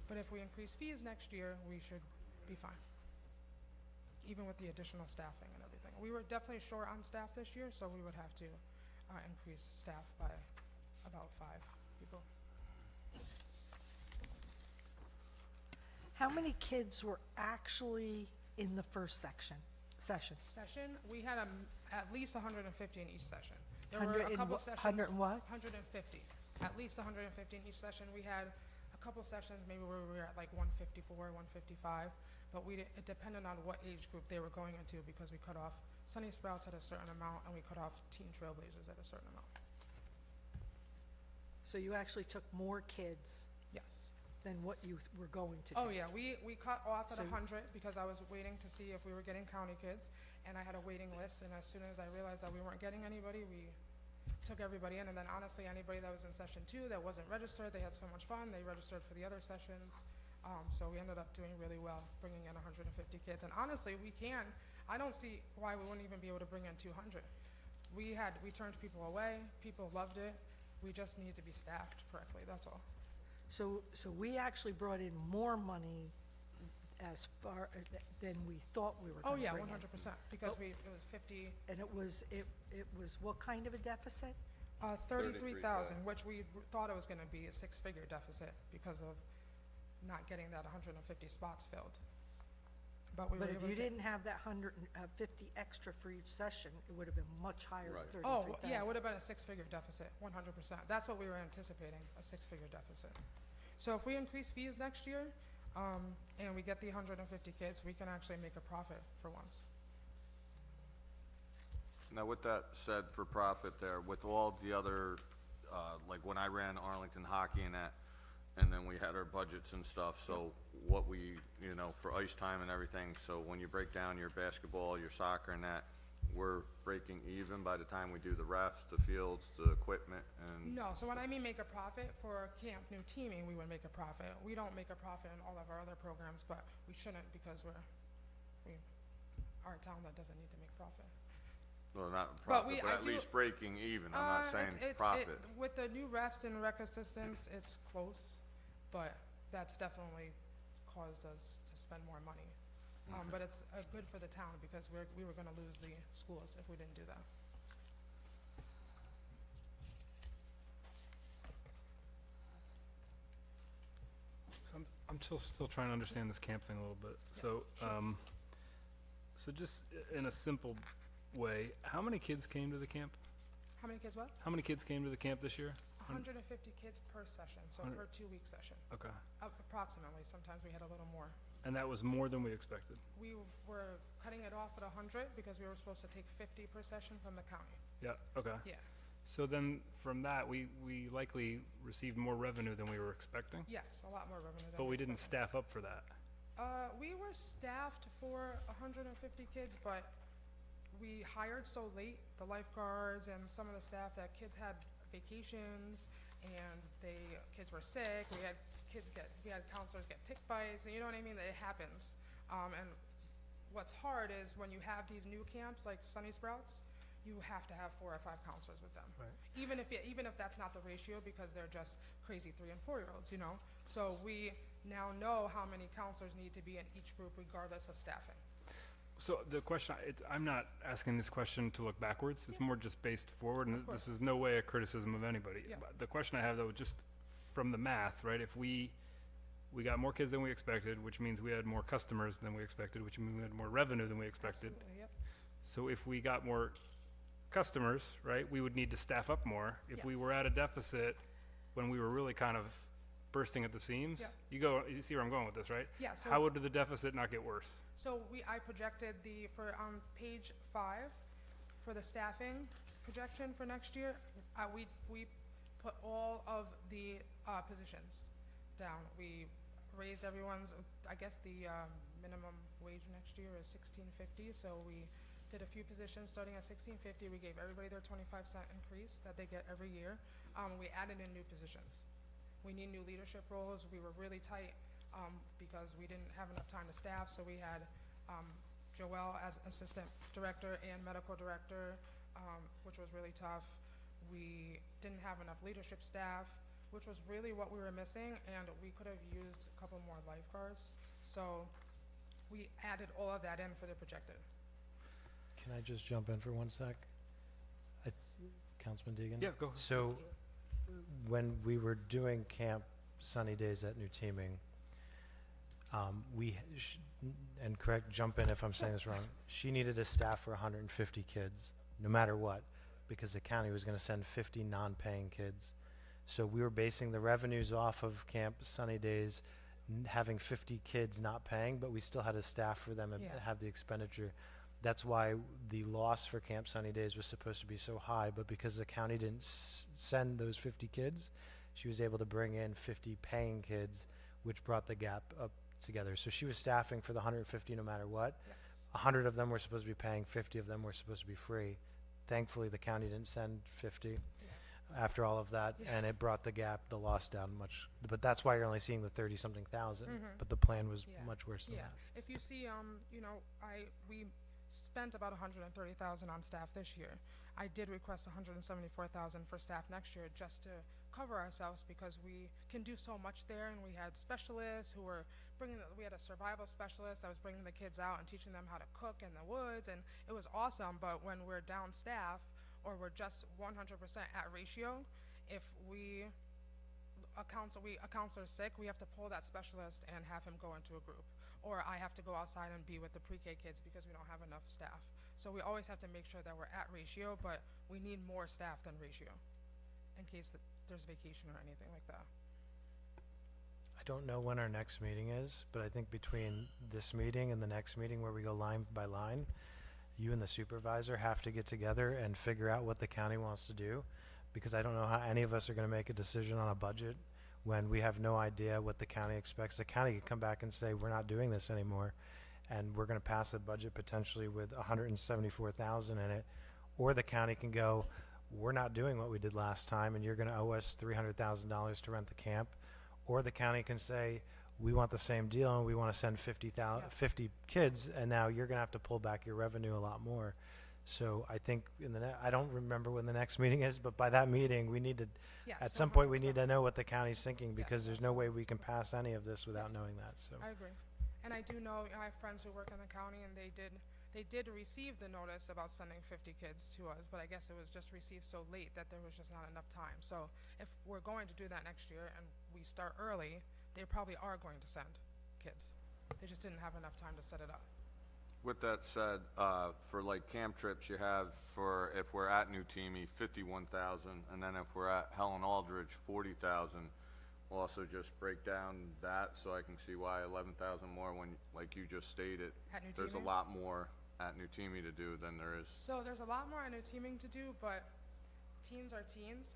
Speaker 8: But if we increase fees next year, we should be fine, even with the additional staffing and everything. We were definitely short on staff this year, so we would have to increase staff by about 5 people.
Speaker 1: How many kids were actually in the first session?
Speaker 8: Session, we had at least 150 in each session. There were
Speaker 1: 100
Speaker 8: a
Speaker 1: and
Speaker 8: couple
Speaker 1: wha-
Speaker 8: sessions.
Speaker 1: 100 and what?
Speaker 8: 150, at least 150 in each session. We had a couple sessions maybe where we were at like 154, 155, but it depended on what age group they were going into because we cut off Sunny Sprouts at a certain amount and we cut off Teen Trailblazers at a certain amount.
Speaker 1: So you actually took more kids
Speaker 8: Yes.
Speaker 1: than what you were going to
Speaker 8: Oh,
Speaker 1: take?
Speaker 8: yeah, we cut off at
Speaker 1: So-
Speaker 8: 100 because I was waiting to see if we were getting county kids, and I had a waiting list, and as soon as I realized that we weren't getting anybody, we took everybody in, and then honestly, anybody that was in session 2 that wasn't registered, they had so much fun, they registered for the other sessions, so we ended up doing really well, bringing in 150 kids, and honestly, I don't see why we wouldn't even be able to bring in 200. We turned people away, people loved it, we just need to be staffed correctly, that's all.
Speaker 1: So we actually brought in more money as far than we thought we were
Speaker 8: Oh,
Speaker 1: going to
Speaker 8: yeah,
Speaker 1: bring in.
Speaker 8: 100%, because
Speaker 1: Oh.
Speaker 8: it was 50,
Speaker 1: And it was what kind of a deficit?
Speaker 8: 33,000, which we thought it was gonna be a 6-figure deficit because of not getting that 150 spots filled. But we were
Speaker 1: But if
Speaker 8: able to
Speaker 1: you
Speaker 8: get.
Speaker 1: didn't have that 150 extra for each session, it would have been much higher than
Speaker 7: Right.
Speaker 1: 33,000.
Speaker 8: Oh, yeah, it would have been a 6-figure deficit, 100%. That's what we were anticipating, a 6-figure deficit. So if we increase fees next year, and we get the 150 kids, we can actually make a profit for once.
Speaker 7: Now, with that said, for profit there, with all the other, like when I ran Arlington Hockey and that, and then we had our budgets and stuff, so what we, for ice time and everything, so when you break down your basketball, your soccer and that, we're breaking even by the time we do the refs, the fields, the equipment, and,
Speaker 8: No, so when I mean make a profit, for Camp New Teaming, we would make a profit. We don't make a profit in all of our other programs, but we shouldn't because we are a town that doesn't need to make profit.
Speaker 7: well, not
Speaker 8: But
Speaker 7: profit, but
Speaker 8: I
Speaker 7: at
Speaker 8: do-
Speaker 7: least breaking even, I'm not saying profit.
Speaker 8: With the new refs and rec assistants, it's close, but that's definitely caused us to spend more money. But it's good for the town because we were gonna lose the schools if we didn't do that.
Speaker 6: So I'm still trying to understand this camp thing a little bit. So, so just in a simple way, how many kids came to the camp?
Speaker 8: How many kids what?
Speaker 6: How many kids came to the camp this year?
Speaker 8: 150 kids per session, so per 2-week session.
Speaker 6: Okay.
Speaker 8: Approximately, sometimes we had a little more.
Speaker 6: And that was more than we expected.
Speaker 8: We were cutting it off at 100 because we were supposed to take 50 per session from the county.
Speaker 6: Yeah, okay.
Speaker 8: Yeah,
Speaker 6: So then from that, we likely received more revenue than we were expecting,
Speaker 8: yes, a lot more revenue than
Speaker 6: but we didn't
Speaker 8: expected.
Speaker 6: staff up for that.
Speaker 8: We were staffed for 150 kids, but we hired so late, the lifeguards and some of the staff, that kids had vacations and kids were sick. We had counselors get tick bites, and you know what I mean? It happens. And what's hard is when you have these new camps like Sunny Sprouts, you have to have 4 or 5 counselors with them.
Speaker 6: Right.
Speaker 8: Even if that's not the ratio, because they're just crazy 3 and 4-year-olds, you know? So we now know how many counselors need to be in each group regardless of staffing.
Speaker 6: So the question, I'm not asking this question to look backwards, it's more just based forward, and this is no way a criticism of anybody.
Speaker 8: Yeah.
Speaker 6: But the question I have though, just from the math, right, if we got more kids than we expected, which means we had more customers than we expected, which means we had more revenue than we expected.
Speaker 8: Absolutely, yep.
Speaker 6: So if we got more customers, right, we would need to staff up more. If we
Speaker 8: Yes.
Speaker 6: were at a deficit when we were really kind of bursting at the seams,
Speaker 8: Yeah.
Speaker 6: you see where I'm going with this, right?
Speaker 8: Yeah, so
Speaker 6: How would the deficit not get worse?
Speaker 8: So I projected on page 5, for the staffing projection for next year, we put all of the positions down. We raised everyone's, I guess the minimum wage next year is $16.50, so we did a few positions starting at $16.50. We gave everybody their 25-cent increase that they get every year. We added in new positions. We need new leadership roles. We were really tight because we didn't have enough time to staff, so we had Joelle as assistant director and medical director, which was really tough. We didn't have enough leadership staff, which was really what we were missing, and we could have used a couple more lifeguards. So we added all of that in for the projected.
Speaker 4: Can I just jump in for 1 sec? Councilman Deegan?
Speaker 6: Yeah, go ahead.
Speaker 4: So, when we were doing Camp Sunny Days at New Teaming, and correct, jump in if I'm saying this wrong, she needed a staff for 150 kids, no matter what, because the county was gonna send 50 non-paying kids. So we were basing the revenues off of Camp Sunny Days, having 50 kids not paying, but we still had a staff for them and
Speaker 8: Yeah.
Speaker 4: have the expenditure. That's why the loss for Camp Sunny Days was supposed to be so high, but because the county didn't send those 50 kids, she was able to bring in 50 paying kids, which brought the gap up together. So she was staffing for the 150 no matter what.
Speaker 8: Yes.
Speaker 4: 100 of them were supposed to be paying, 50 of them were supposed to be free. Thankfully, the county didn't send 50 after all of that,
Speaker 8: Yeah.
Speaker 4: and it brought the gap, the loss down much. But that's why you're only seeing the 30-something thousand.
Speaker 8: Mhm.
Speaker 4: But the plan was
Speaker 8: Yeah.
Speaker 4: much worse than
Speaker 8: Yeah,
Speaker 4: that.
Speaker 8: if you see, we spent about 130,000 on staff this year. I did request 174,000 for staff next year just to cover ourselves because we can do so much there, and we had specialists who were we had a survival specialist that was bringing the kids out and teaching them how to cook in the woods, and it was awesome. But when we're down staff or we're just 100% at ratio, if a counselor's sick, we have to pull that specialist and have him go into a group. Or I have to go outside and be with the pre-K kids because we don't have enough staff. So we always have to make sure that we're at ratio, but we need more staff than ratio in case there's vacation or anything like that.
Speaker 4: I don't know when our next meeting is, but I think between this meeting and the next meeting where we go line by line, you and the supervisor have to get together and figure out what the county wants to do, because I don't know how any of us are going to make a decision on a budget when we have no idea what the county expects. The county could come back and say, we're not doing this anymore, and we're going to pass a budget potentially with 174,000 in it, or the county can go, we're not doing what we did last time, and you're going to owe us $300,000 to rent the camp. Or the county can say, we want the same deal and we want to send 50 kids, and now you're going to have to pull back your revenue a lot more. So I think I don't remember when the next meeting is, but by that meeting, we need to,
Speaker 8: Yes,
Speaker 4: at some point, we
Speaker 8: 100%.
Speaker 4: need to know what the county's thinking,
Speaker 8: Yes,
Speaker 4: because there's no way we can pass any of this without
Speaker 8: Yes.
Speaker 4: knowing that, so.
Speaker 8: I agree. And I do know, I have friends who work in the county, and they did receive the notice about sending 50 kids to us, but I guess it was just received so late that there was just not enough time. So if we're going to do that next year and we start early, they probably are going to send kids. They just didn't have enough time to set it up.
Speaker 7: With that said, for like camp trips, you have for, if we're at New Temy, 51,000, and then if we're at Helen Aldridge, 40,000. We'll also just break down that so I can see why 11,000 more when, like you just stated,
Speaker 8: At New
Speaker 7: there's a
Speaker 8: Temy?
Speaker 7: lot more at New Temy to do than there is.
Speaker 8: So there's a lot more I know teaming to do, but teens are teens,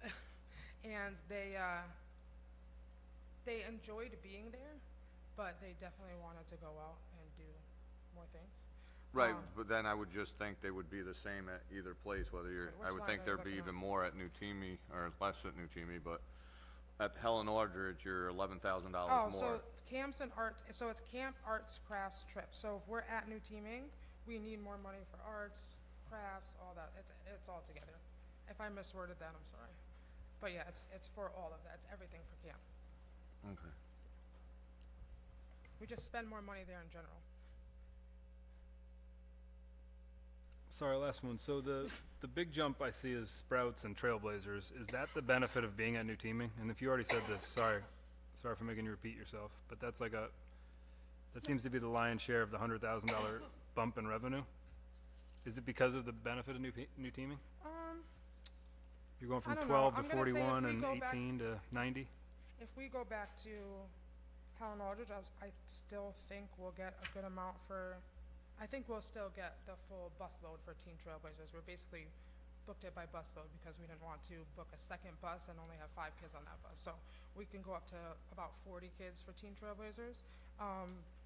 Speaker 8: and they enjoyed being there, but they definitely wanted to go out and do more things.
Speaker 7: Right,
Speaker 8: Um,
Speaker 7: but then I would just think they would be the same at either place, whether you're,
Speaker 8: Right, which
Speaker 7: I would
Speaker 8: line
Speaker 7: think
Speaker 8: are you
Speaker 7: there'd be
Speaker 8: looking
Speaker 7: even
Speaker 8: at?
Speaker 7: more at New Temy, or less at New Temy, but at Helen Aldridge, you're $11,000
Speaker 8: Oh,
Speaker 7: more.
Speaker 8: so camps and arts, so it's camp, arts, crafts, trips. So if we're at New Teaming, we need more money for arts, crafts, all that. It's all together. If I misworded that, I'm sorry. But yeah, it's for all of that. It's everything for camp.
Speaker 7: Okay.
Speaker 8: We just spend more money there in general.
Speaker 6: Sorry, last one. So the big jump I see is Sprouts and Trailblazers. Is that the benefit of being at New Teaming? And if you already said this, sorry for making you repeat yourself, but that seems to be the lion's share of the $100,000 bump in revenue. Is it because of the benefit of New Teaming? You're going
Speaker 8: I
Speaker 6: from
Speaker 8: don't know.
Speaker 6: 12 to
Speaker 8: I'm gonna say if
Speaker 6: 41
Speaker 8: we
Speaker 6: and
Speaker 8: go back-
Speaker 6: 18 to 90?
Speaker 8: If we go back to Helen Aldridge, I still think we'll get a good amount for, I think we'll still get the full busload for Teen Trailblazers. We're basically booked it by busload because we didn't want to book a second bus and only have 5 kids on that bus. So we can go up to about 40 kids for Teen Trailblazers.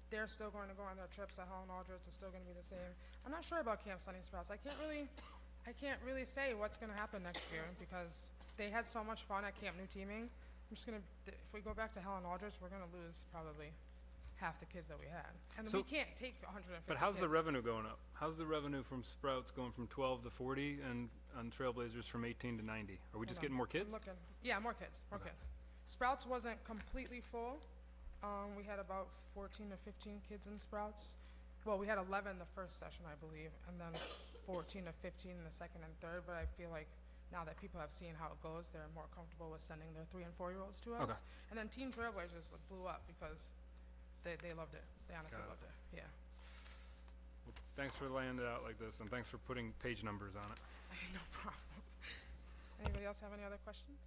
Speaker 8: They're still going to go on their trips at Helen Aldridge. It's still going to be the same. I'm not sure about Camp Sunny Sprouts. I can't really say what's going to happen next year because they had so much fun at Camp New Teaming. I'm just gonna, if we go back to Helen Aldridge, we're gonna lose probably half the kids that we had. And
Speaker 6: So-
Speaker 8: we can't take 150
Speaker 6: But how's the
Speaker 8: kids.
Speaker 6: revenue going up? How's the revenue from Sprouts going from 12 to 40 and on Trailblazers from 18 to 90? Are we just
Speaker 8: Hold on.
Speaker 6: getting more
Speaker 8: I'm
Speaker 6: kids?
Speaker 8: looking. Yeah, more kids, more kids. Sprouts wasn't completely full. We had about 14 to 15 kids in Sprouts. Well, we had 11 the first session, I believe, and then 14 to 15 in the second and third, but I feel like now that people have seen how it goes, they're more comfortable with sending their 3 and 4-year-olds to us.
Speaker 6: Okay.
Speaker 8: And then Teen Trailblazers like, blew up because they loved it. They honestly
Speaker 6: Got it.
Speaker 8: loved it, yeah.
Speaker 6: Well, thanks for laying it out like this, and thanks for putting page numbers on it.
Speaker 8: No problem. Anybody else have any other questions?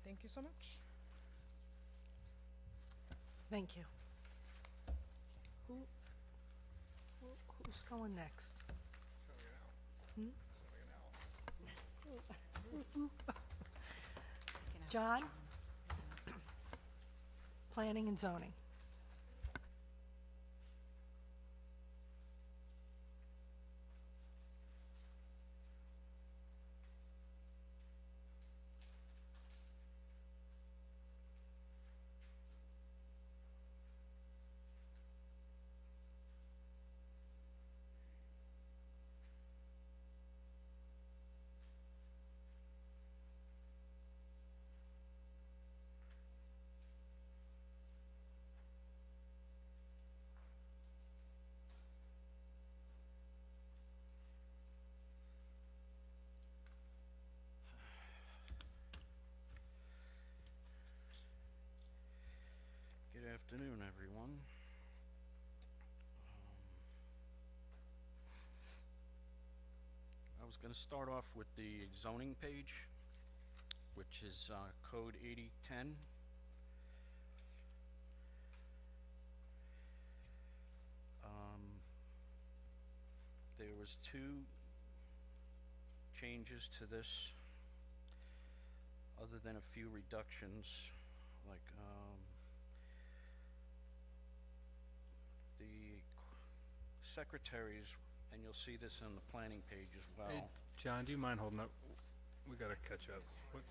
Speaker 8: Thank you so much.
Speaker 1: Thank you. Who's going next? John? Planning and zoning.
Speaker 9: Good afternoon, everyone. I was going to start off with the zoning page, which is Code 8010. There was 2 changes to this, other than a few reductions, like the secretaries, and you'll see this on the planning page as well.
Speaker 6: Hey, John, do you mind holding up? We gotta catch up. What?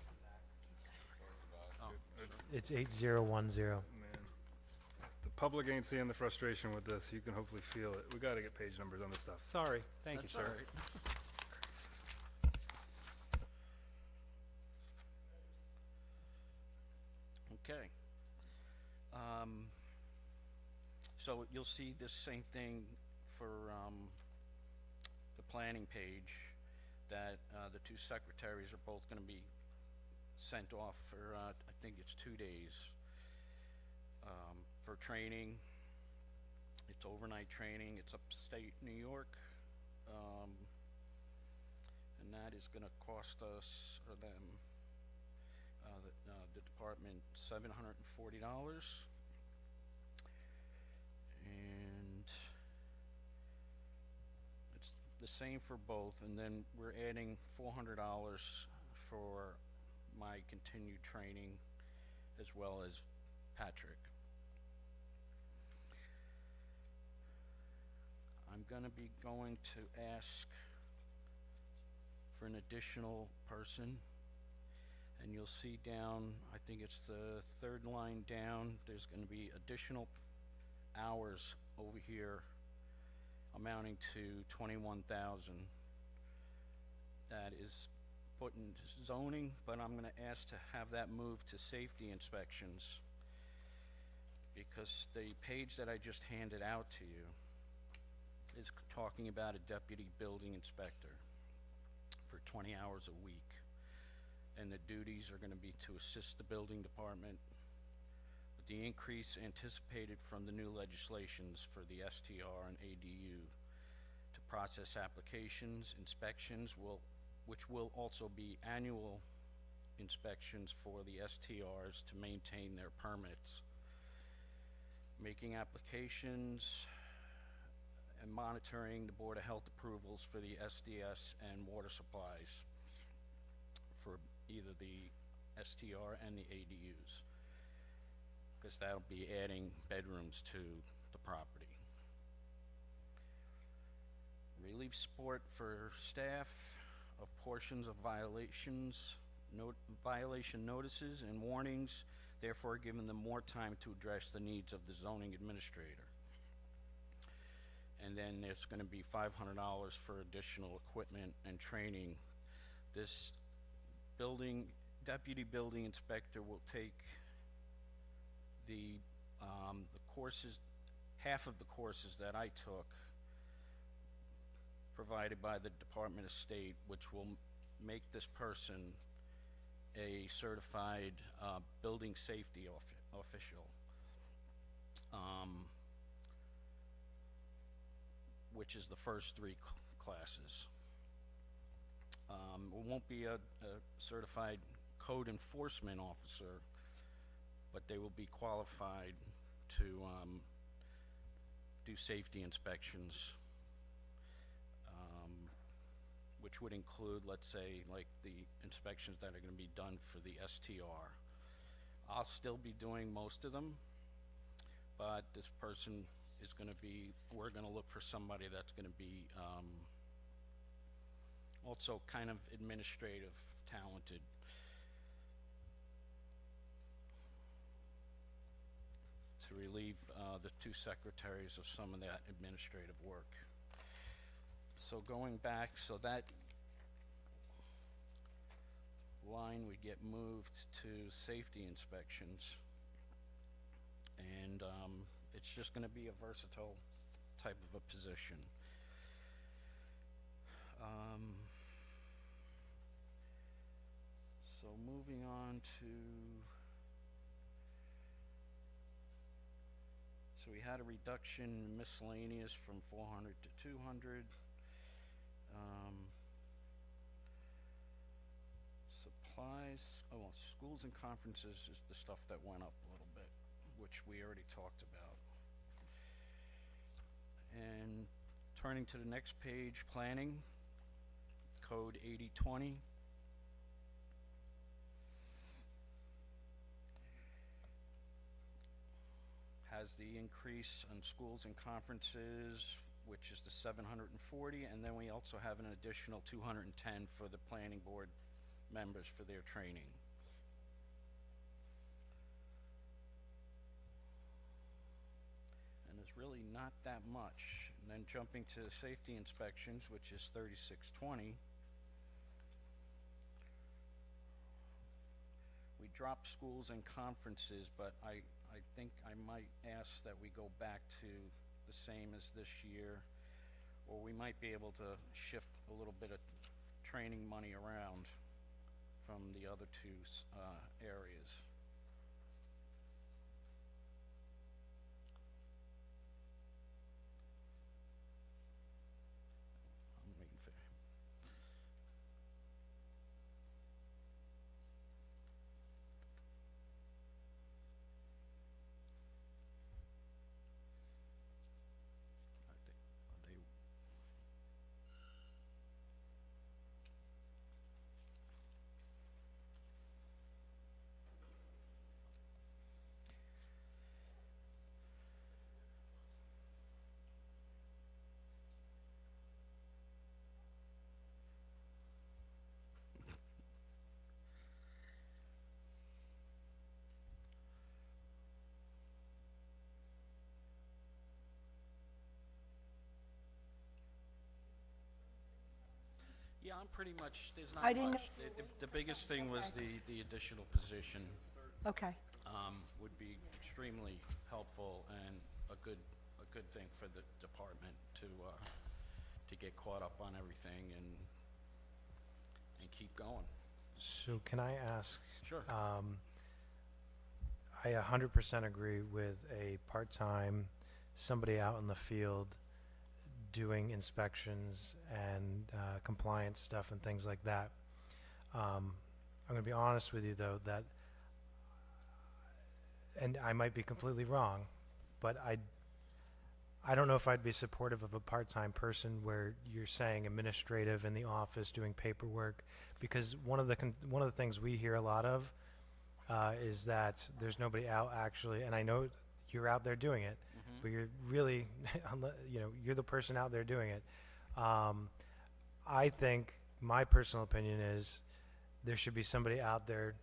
Speaker 9: Oh,
Speaker 4: It's 8010.
Speaker 6: Man, the public ain't seeing the frustration with this. You can hopefully feel it. We gotta get page numbers on this stuff. Sorry. Thank you,
Speaker 9: That's
Speaker 6: sir.
Speaker 9: all right. Okay. So you'll see this same thing for the planning page, that the two secretaries are both gonna be sent off for, I think it's 2 days, for training. It's overnight training, it's upstate New York. And that is gonna cost us, or them, the department, $740. And it's the same for both, and then we're adding $400 for my continued training, as well as Patrick. I'm gonna be going to ask for an additional person, and you'll see down, I think it's the third line down, there's gonna be additional hours over here amounting to 21,000. That is put in zoning, but I'm gonna ask to have that moved to safety inspections, because the page that I just handed out to you is talking about a deputy building inspector for 20 hours a week. And the duties are gonna be to assist the building department with the increase anticipated from the new legislations for the STR and ADU to process applications, inspections, which will also be annual inspections for the STRs to maintain their permits, making applications, and monitoring the Board of Health approvals for the SDS and water supplies for either the STR and the ADUs, because that'll be adding bedrooms to the property. Relief support for staff of portions of violation notices and warnings, therefore giving them more time to address the needs of the zoning administrator. And then there's gonna be $500 for additional equipment and training. This deputy building inspector will take the courses, half of the courses that I took, provided by the Department of State, which will make this person a certified building safety official. Which is the first 3 classes. It won't be a certified code enforcement officer, but they will be qualified to do safety inspections, which would include, let's say, like the inspections that are gonna be done for the STR. I'll still be doing most of them, but this person is gonna be, we're gonna look for somebody that's gonna be also kind of administrative talented. To relieve the 2 secretaries of some of that administrative work. So going back, so that line would get moved to safety inspections. And it's just gonna be a versatile type of a position. So moving on to, so we had a reduction in miscellaneous from 400 to 200. Supplies, schools and conferences is the stuff that went up a little bit, which we already talked about. And turning to the next page, planning, code 8020. Has the increase on schools and conferences, which is the 740, and then we also have an additional 210 for the planning board members for their training. it's really not that much. And then jumping to safety inspections, which is 3620. We dropped schools and conferences, but I think I might ask that we go back to the same as this year, or we might be able to shift a little bit of training money around from the other two areas. I'm waiting for. Are they Yeah, I'm pretty much, there's not
Speaker 1: I didn't
Speaker 9: much. The biggest thing was the additional position
Speaker 1: Okay,
Speaker 9: would be extremely helpful and a good thing for the department to get caught up on everything and keep going.
Speaker 4: So can I ask,
Speaker 9: Sure.
Speaker 4: I 100% agree with a part-time, somebody out in the field doing inspections and compliance stuff and things like that. I'm going to be honest with you, though, that, and I might be completely wrong, but I don't know if I'd be supportive of a part-time person where you're saying administrative in the office doing paperwork, because one of the things we hear a lot of is that there's nobody out actually, and I know you're out there doing it, but you're really, you're the person out there doing it. I think my personal opinion is there should be somebody out there,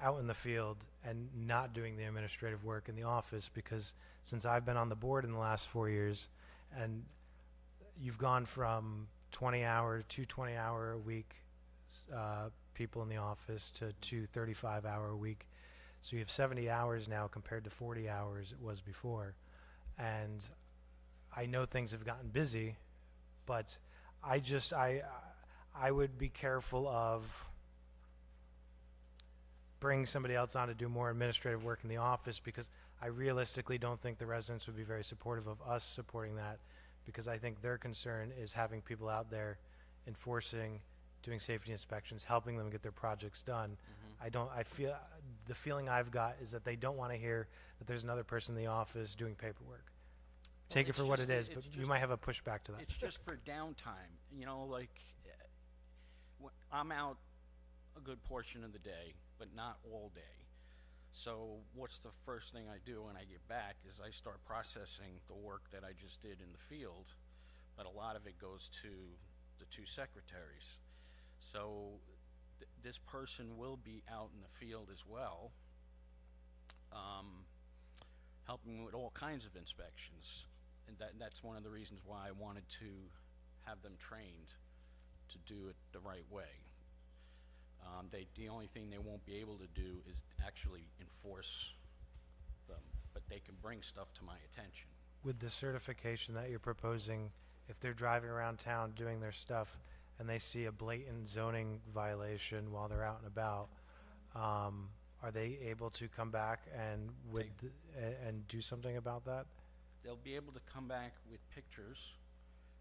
Speaker 4: out in the field, and not doing the administrative work in the office, because since I've been on the board in the last 4 years, and you've gone from 20-hour a week people in the office to 2 35-hour a week. So you have 70 hours now compared to 40 hours it was before. And I know things have gotten busy, but I would be careful of bringing somebody else on to do more administrative work in the office, because I realistically don't think the residents would be very supportive of us supporting that, because I think their concern is having people out there enforcing, doing safety inspections, helping them get their projects done. The feeling I've got is that they don't want to hear that there's another person in the office doing paperwork. Take it for what it is, but you might have a pushback to that.
Speaker 9: It's just for downtime, I'm out a good portion of the day, but not all day. So what's the first thing I do when I get back is I start processing the work that I just did in the field, but a lot of it goes to the two secretaries. So this person will be out in the field as well, helping with all kinds of inspections. And that's one of the reasons why I wanted to have them trained to do it the right way. The only thing they won't be able to do is actually enforce them, but they can bring stuff to my attention.
Speaker 4: With the certification that you're proposing, if they're driving around town doing their stuff and they see a blatant zoning violation while they're out and about, are they able to come back and and do something about that?
Speaker 9: They'll be able to come back with pictures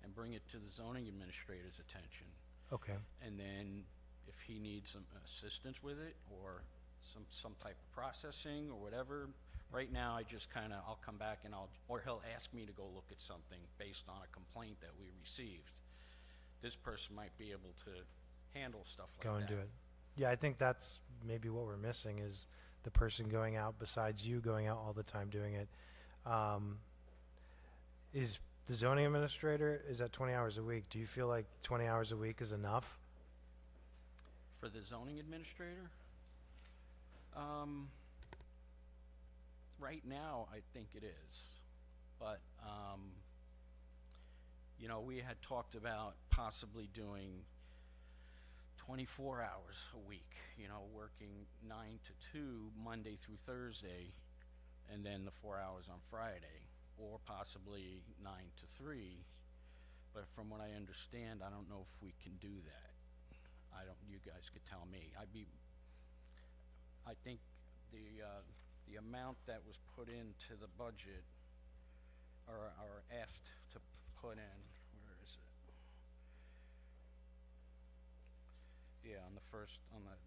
Speaker 9: and bring it to the zoning administrator's attention.
Speaker 4: Okay.
Speaker 9: And then if he needs some assistance with it or some type of processing or whatever, right now I just I'll come back and or he'll ask me to go look at something based on a complaint that we received. This person might be able to handle stuff like that.
Speaker 4: Go and do it. Yeah, I think that's maybe what we're missing, is the person going out besides you going out all the time doing it. Is the zoning administrator, is that 20 hours a week? Do you feel like 20 hours a week is enough?
Speaker 9: For the zoning administrator? Right now, I think it is. but, you know, we had talked about possibly doing 24 hours a week, you know, working 9 to 2 Monday through Thursday, and then the 4 hours on Friday, or possibly 9 to 3. But from what I understand, I don't know if we can do that. You guys could tell me. I think the amount that was put into the budget, or asked to put in, where is it? Yeah, on the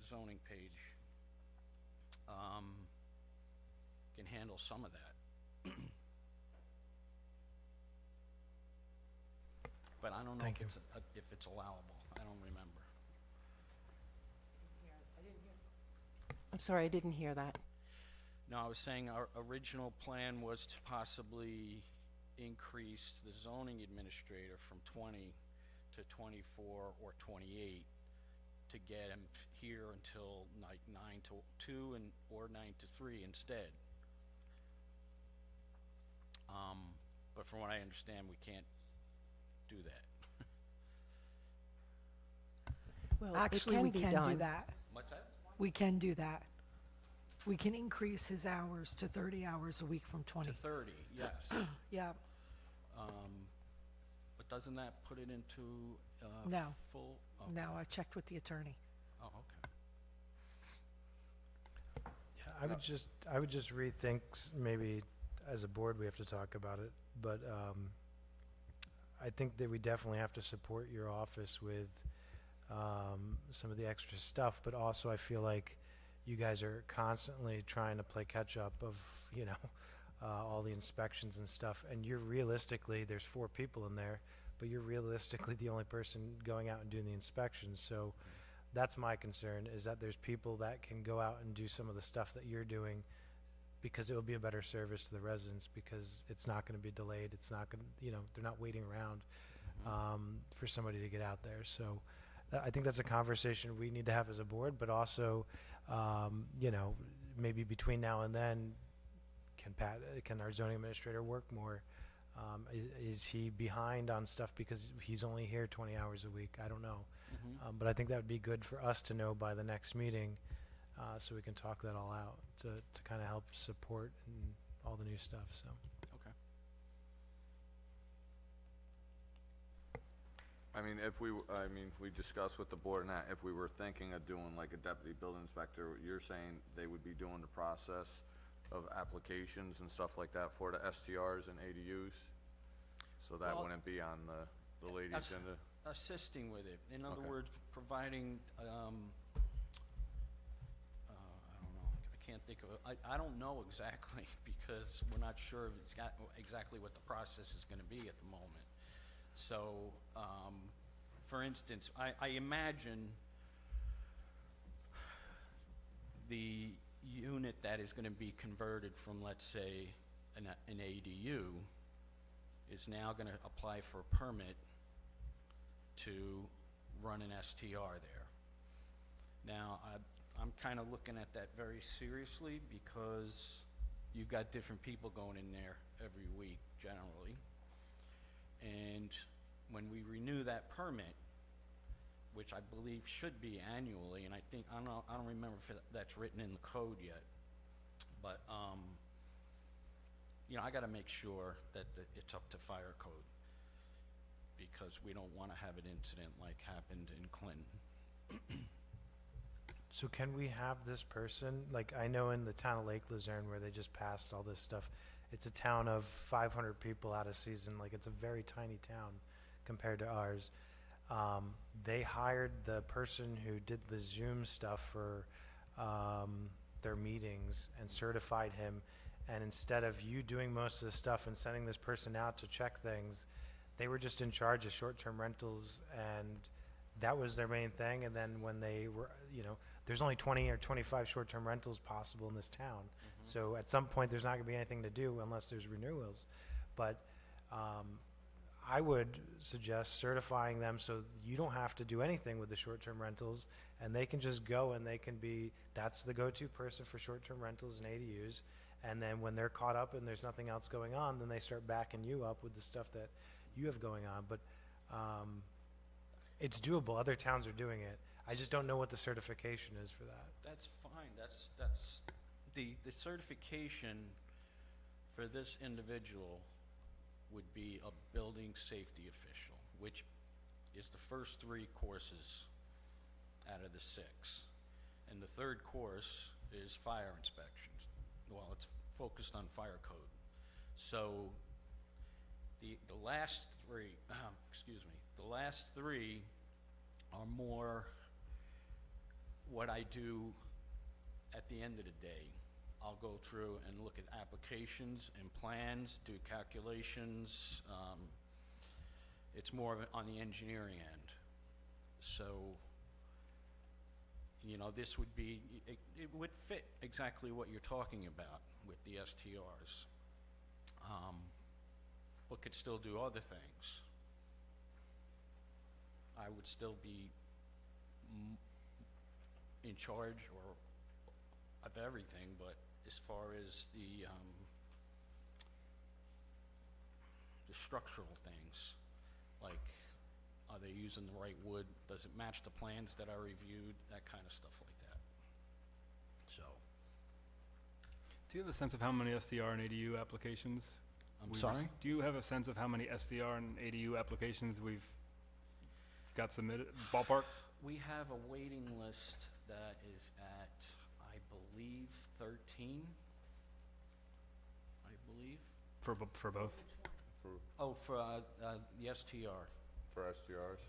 Speaker 9: zoning page, can handle some of that. But I don't know
Speaker 4: Thank
Speaker 9: if
Speaker 4: you.
Speaker 9: it's allowable. I don't remember.
Speaker 3: I'm sorry, I didn't hear that.
Speaker 9: No, I was saying our original plan was to possibly increase the zoning administrator from 20 to 24 or 28 to get him here until like 9 to 2 or 9 to 3 instead. But from what I understand, we can't do that.
Speaker 3: Well,
Speaker 1: Actually, we can do that.
Speaker 9: What's that?
Speaker 1: We can do that. We can increase his hours to 30 hours a week from 20.
Speaker 9: To 30, yes.
Speaker 1: Yeah,
Speaker 9: But doesn't that put it into
Speaker 1: No.
Speaker 9: full?
Speaker 1: no, I checked with the attorney.
Speaker 9: Oh, okay.
Speaker 4: Yeah, I would just rethink, maybe as a board, we have to talk about it, but I think that we definitely have to support your office with some of the extra stuff, but also I feel like you guys are constantly trying to play catch up of, you know, all the inspections and stuff, and you're realistically, there's 4 people in there, but you're realistically the only person going out and doing the inspections, so that's my concern, is that there's people that can go out and do some of the stuff that you're doing, because it will be a better service to the residents, because it's not going to be delayed, it's not going to, you know, they're not waiting around for somebody to get out there, so I think that's a conversation we need to have as a board, but also, you know, maybe between now and then, can our zoning administrator work more? Is he behind on stuff because he's only here 20 hours a week? I don't know. But I think that would be good for us to know by the next meeting, so we can talk that all out to kind of help support and all the new stuff, so.
Speaker 9: Okay.
Speaker 7: I mean, we discussed with the board and that, if we were thinking of doing like a deputy building inspector, you're saying they would be doing the process of applications and stuff like that for the STRs and ADUs? So that
Speaker 9: Well,
Speaker 7: wouldn't be on the lady
Speaker 9: as-
Speaker 7: agenda?
Speaker 9: Assisting with it. In other
Speaker 7: Okay.
Speaker 9: words, providing, I don't know, I can't think of it. I don't know exactly because we're not sure if it's got exactly what the process is gonna be at the moment. So, for instance, I imagine the unit that is gonna be converted from, let's say, an ADU is now gonna apply for a permit to run an STR there. Now, I'm kind of looking at that very seriously because you've got different people going in there every week generally. And when we renew that permit, which I believe should be annually, and I don't remember if that's written in the code yet, but, you know, I gotta make sure that it's up to fire code, because we don't wanna have an incident like happened in Clinton.
Speaker 4: So can we have this person, like, I know in the town of Lake Luzerne where they just passed all this stuff, it's a town of 500 people out of season, like, it's a very tiny town compared to ours. They hired the person who did the Zoom stuff for their meetings and certified him, and instead of you doing most of the stuff and sending this person out to check things, they were just in charge of short-term rentals, and that was their main thing. And then when they were, you know, there's only 20 or 25 short-term rentals possible in this town. So at some point, there's not gonna be anything to do unless there's renewals. But I would suggest certifying them so you don't have to do anything with the short-term rentals, and they can just go and they can be, that's the go-to person for short-term rentals and ADUs, And then when they're caught up and there's nothing else going on, then they start backing you up with the stuff that you have going on. But it's doable. Other towns are doing it. I just don't know what the certification is for that.
Speaker 9: That's fine, that's, the certification for this individual would be a building safety official, which is the first 3 courses out of the 6. And the third course is fire inspections. Well, it's focused on fire code. So the last 3, the last 3 are more what I do at the end of the day. I'll go through and look at applications and plans, do calculations. It's more of on the engineering end. So, you know, this would be, it would fit exactly what you're talking about with the STRs. But could still do other things. I would still be in charge or of everything, but as far as the structural things, like, are they using the right wood? Does it match the plans that I reviewed? That kind of stuff like that. So,
Speaker 6: Do you have a sense of how many SDR and ADU applications?
Speaker 9: I'm sorry?
Speaker 6: Do you have a sense of how many SDR and ADU applications we've got submitted, ballpark?
Speaker 9: We have a waiting list that is at, I believe, 13. I believe.
Speaker 6: For both?
Speaker 9: Oh, for the STR.
Speaker 7: For STRs?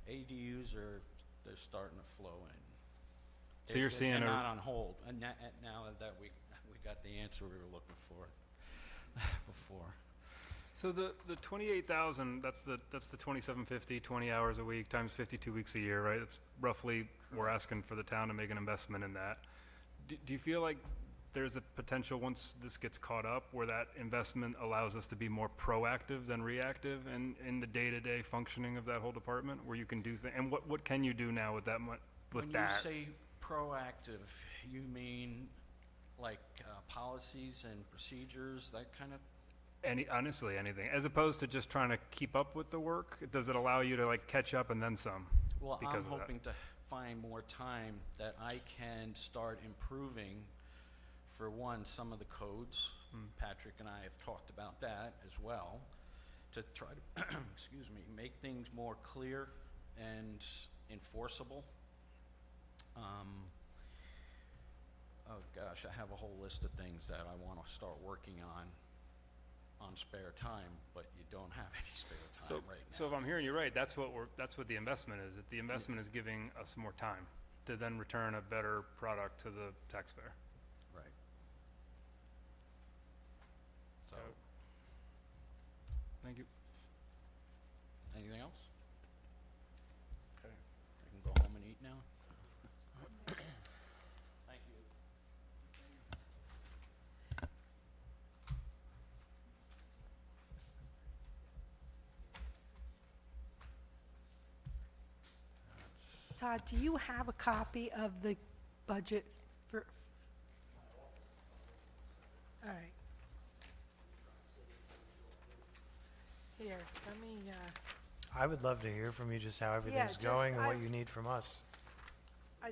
Speaker 9: ADUs they're starting to flow in.
Speaker 6: So you're seeing
Speaker 9: They're
Speaker 6: a-
Speaker 9: not on hold, and now that we got the answer we were looking for before.
Speaker 6: So the 28,000, that's the 2,750, 20 hours a week times 52 weeks a year, right? It's roughly, we're asking for the town to make an investment in that. Do you feel like there's a potential, once this gets caught up, where that investment allows us to be more proactive than reactive in the day-to-day functioning of that whole department, where you can do things? And what can you do now with that with
Speaker 9: When
Speaker 6: that?
Speaker 9: you say proactive, you mean like policies and procedures, that kind of?
Speaker 6: Honestly, anything, as opposed to just trying to keep up with the work. Does it allow you to like catch up and then some?
Speaker 9: Well, I'm
Speaker 6: because of that?
Speaker 9: hoping to find more time that I can start improving, for one, some of the codes. Patrick and I have talked about that as well, to try to, excuse me, make things more clear and enforceable. Oh gosh, I have a whole list of things that I want to start working on spare time, but you don't have any spare time right now.
Speaker 6: So if I'm hearing you right, that's what the investment is. That the investment is giving us more time to then return a better product to the taxpayer.
Speaker 9: Right. So,
Speaker 6: Thank you.
Speaker 9: anything else? Okay, I can go home and eat now? Thank you.
Speaker 1: Todd, do you have a copy of the budget for? All right. Here, let me,
Speaker 4: I would love to hear from you just how everything's
Speaker 1: just,
Speaker 4: going and what
Speaker 1: I-
Speaker 4: you need from us.
Speaker 1: I,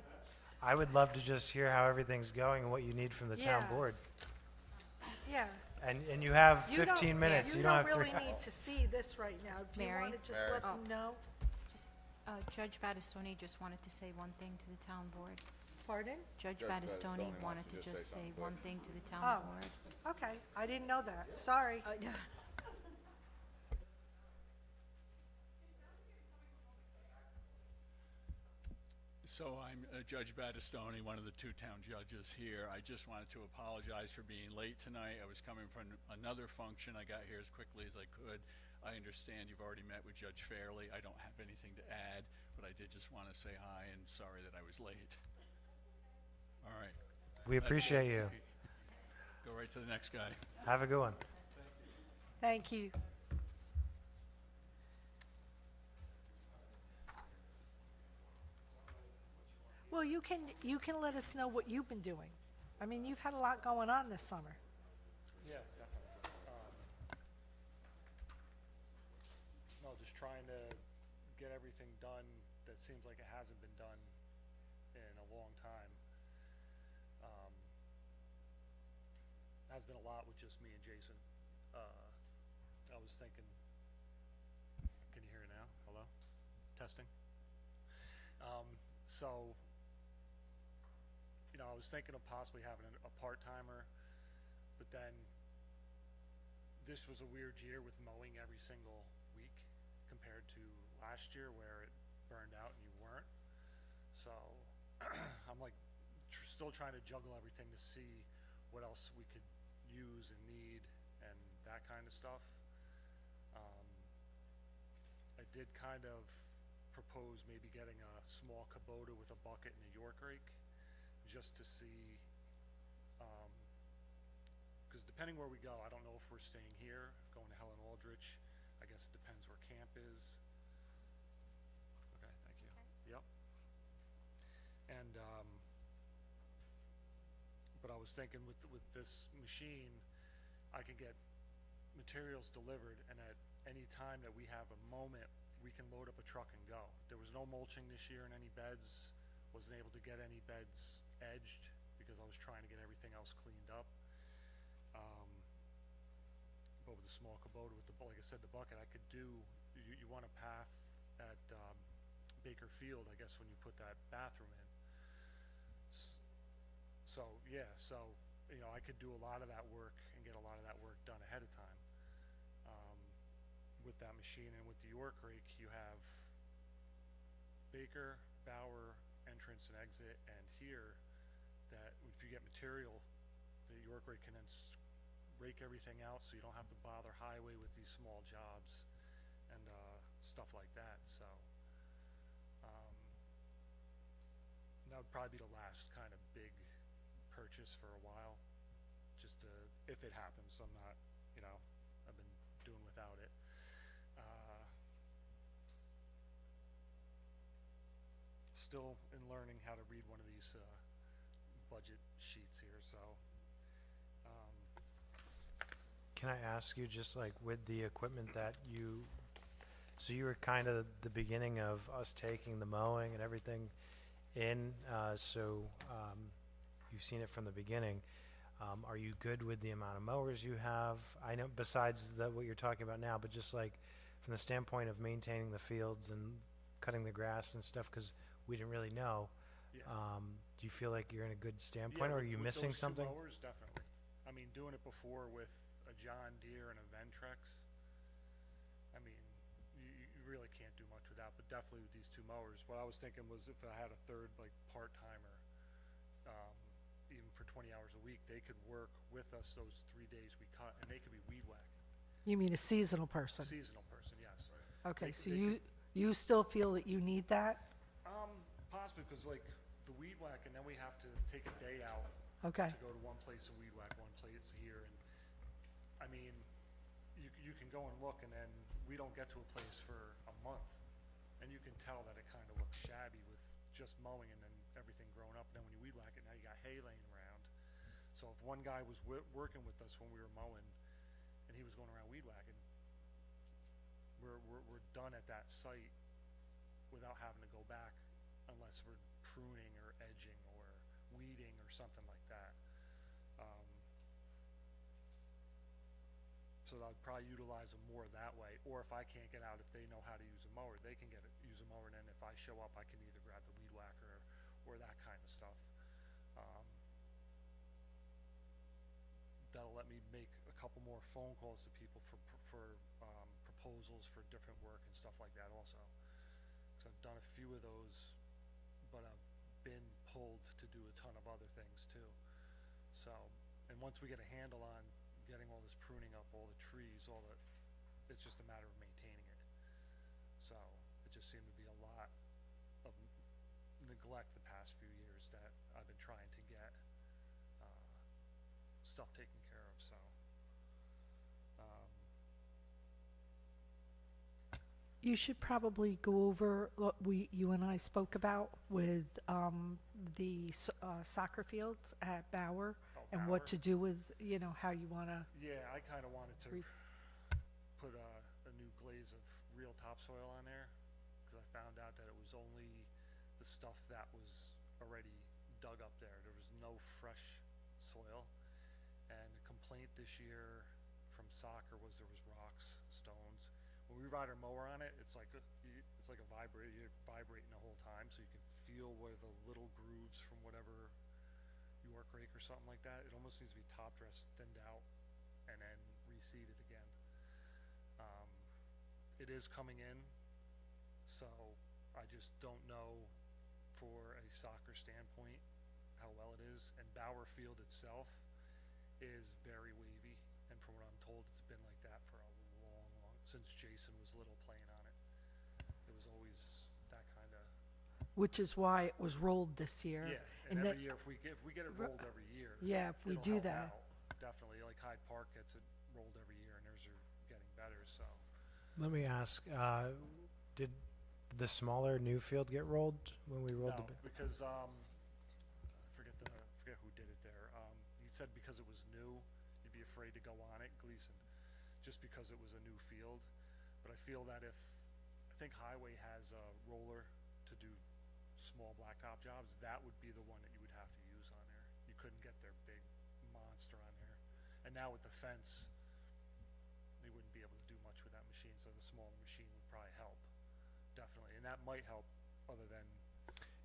Speaker 4: I would love to just hear how everything's going and what you need from the town
Speaker 1: Yeah.
Speaker 4: board.
Speaker 1: yeah.
Speaker 4: And you have
Speaker 1: You don't-
Speaker 4: 15 minutes.
Speaker 1: You
Speaker 4: don't
Speaker 1: don't
Speaker 4: have 3
Speaker 1: really need to see this right now. Do you
Speaker 2: Mary?
Speaker 1: want to just let them know?
Speaker 2: Just, Judge Battistoni just wanted to say one thing to the town board.
Speaker 1: Pardon?
Speaker 2: Judge
Speaker 7: Judge
Speaker 2: Battistoni
Speaker 7: Battistoni
Speaker 2: wanted
Speaker 7: wants
Speaker 2: to
Speaker 7: to just
Speaker 2: just
Speaker 7: say
Speaker 2: say
Speaker 7: something
Speaker 2: one
Speaker 7: quick.
Speaker 2: thing to the
Speaker 1: Oh.
Speaker 2: town board.
Speaker 1: Okay, I didn't know that. Sorry.
Speaker 10: So I'm Judge Battistoni, one of the 2 town judges here. I just wanted to apologize for being late tonight. I was coming from another function. I got here as quickly as I could. I understand you've already met with Judge Fairley. I don't have anything to add, but I did just want to say hi and sorry that I was late. All right.
Speaker 4: We appreciate you.
Speaker 10: Go right to the next guy.
Speaker 4: Have a good one.
Speaker 1: Thank you. Well, you can let us know what you've been doing. I mean, you've had a lot going on this summer.
Speaker 11: Yeah, definitely. No, just trying to get everything done that seems like it hasn't been done in a long time. Has been a lot with just me and Jason. I was thinking, can you hear it now? Hello? Testing? So, you know, I was thinking of possibly having a part-timer, but then this was a weird year with mowing every single week compared to last year where it burned out and you weren't. So I'm like still trying to juggle everything to see what else we could use and need and that kind of stuff. I did kind of propose maybe getting a small Kubota with a bucket and a York rake just to see, because depending where we go, I don't know if we're staying here, going to Helen Aldrich. I guess it depends where camp is. Okay, thank you.
Speaker 2: Okay.
Speaker 11: Yep. And but I was thinking with this machine, I can get materials delivered, and at any time that we have a moment, we can load up a truck and go. There was no mulching this year in any beds. Wasn't able to get any beds edged because I was trying to get everything else cleaned up. But with the small Kubota, with the, like I said, the bucket, I could do, you want a path at Baker Field, I guess, when you put that bathroom in. So, yeah, so, you know, I could do a lot of that work and get a lot of that work done ahead of time. With that machine, and with the York rake, you have Baker, Bauer, entrance and exit, and here, that if you get material, the York rake can then rake everything out, so you don't have to bother highway with these small jobs and stuff like that. So that would probably be the last kind of big purchase for a while, just to, if it happens. I'm not, you know, I've been doing without it. Still in learning how to read one of these budget sheets here, so
Speaker 4: Can I ask you, just like with the equipment that you, so you were kind of the beginning of us taking the mowing and everything in, you've seen it from the beginning. Are you good with the amount of mowers you have? I know, besides what you're talking about now, but just like from the standpoint of maintaining the fields and cutting the grass and stuff, because we didn't really know.
Speaker 11: yeah.
Speaker 4: Do you feel like you're in a good standpoint, or are you
Speaker 11: with
Speaker 4: missing
Speaker 11: those two
Speaker 4: something?
Speaker 11: mowers, definitely. I mean, doing it before with a John Deere and a Ventrex, I mean, you really can't do much with that, but definitely with these two mowers. What I was thinking was if I had a third, like, part-timer, even for 20 hours a week, they could work with us those 3 days we cut, and they could be weed whacking.
Speaker 1: You mean a seasonal person?
Speaker 11: Seasonal person, yes.
Speaker 1: Okay,
Speaker 11: They-
Speaker 1: so
Speaker 11: they
Speaker 1: you still feel that you need that?
Speaker 11: Possibly, because like the weed whack, and then we have to take a day out
Speaker 1: Okay,
Speaker 11: to go to one place and weed whack, one place here, and I mean, you can go and look, and then we don't get to a place for a month, and you can tell that it kind of looks shabby with just mowing and then everything growing up. And then when you weed whack it, now you got hay laying around. So if one guy was working with us when we were mowing, and he was going around weed whacking, we're done at that site without having to go back, unless we're pruning or edging or weeding or something like that. So I'd probably utilize them more that way. Or if I can't get out, if they know how to use a mower, they can use a mower, and then if I show up, I can either grab the weed whacker or that kind of stuff. That'll let me make a couple more phone calls to people for proposals for different work and stuff like that also. Because I've done a few of those, but I've been pulled to do a ton of other things too. So, and once we get a handle on getting all this pruning up, all the trees, it's just a matter of maintaining it. So, it just seemed to be a lot of neglect the past few years that I've been trying to get stuff taken care of, so.
Speaker 1: You should probably go over what you and I spoke about with the soccer fields at Bauer
Speaker 11: Oh,
Speaker 1: and what
Speaker 11: Bauer?
Speaker 1: to do with, how you want to,
Speaker 11: Yeah, I kinda wanted to
Speaker 1: Re-
Speaker 11: put a new glaze of real topsoil on there, cause I found out that it was only the stuff that was already dug up there. There was no fresh soil. And the complaint this year from soccer was there was rocks, stones. When we ride our mower on it, it's like a vibrator, you're vibrating the whole time, so you can feel where the little grooves from whatever York rake or something like that, it almost needs to be top dressed, thinned out, and then reseeded again. It is coming in, so I just don't know for a soccer standpoint how well it is. And Bauer Field itself is very wavy, and from what I'm told, it's been like that for a long, since Jason was little playing on it. It was always that kind of,
Speaker 1: which is why it was rolled this year.
Speaker 11: yeah.
Speaker 1: and
Speaker 11: And
Speaker 1: that-
Speaker 11: every year, if we get it rolled every year,
Speaker 1: Yeah, if we
Speaker 11: it'll
Speaker 1: do
Speaker 11: help
Speaker 1: that.
Speaker 11: out, definitely. Like Hyde Park gets it rolled every year, and theirs are getting better. So
Speaker 4: Let me ask, did the smaller new field get rolled when we rolled
Speaker 11: no,
Speaker 4: the?
Speaker 11: because I forget who did it there. He said because it was new, you'd be afraid to go on it, Gleason, just because it was a new field. But I feel that I think Highway has a roller to do small blacktop jobs, that would be the one that you would have to use on there. You couldn't get their big monster on there. And now with the fence, they wouldn't be able to do much with that machine, so the smaller machine would probably help, definitely. And that might help other than,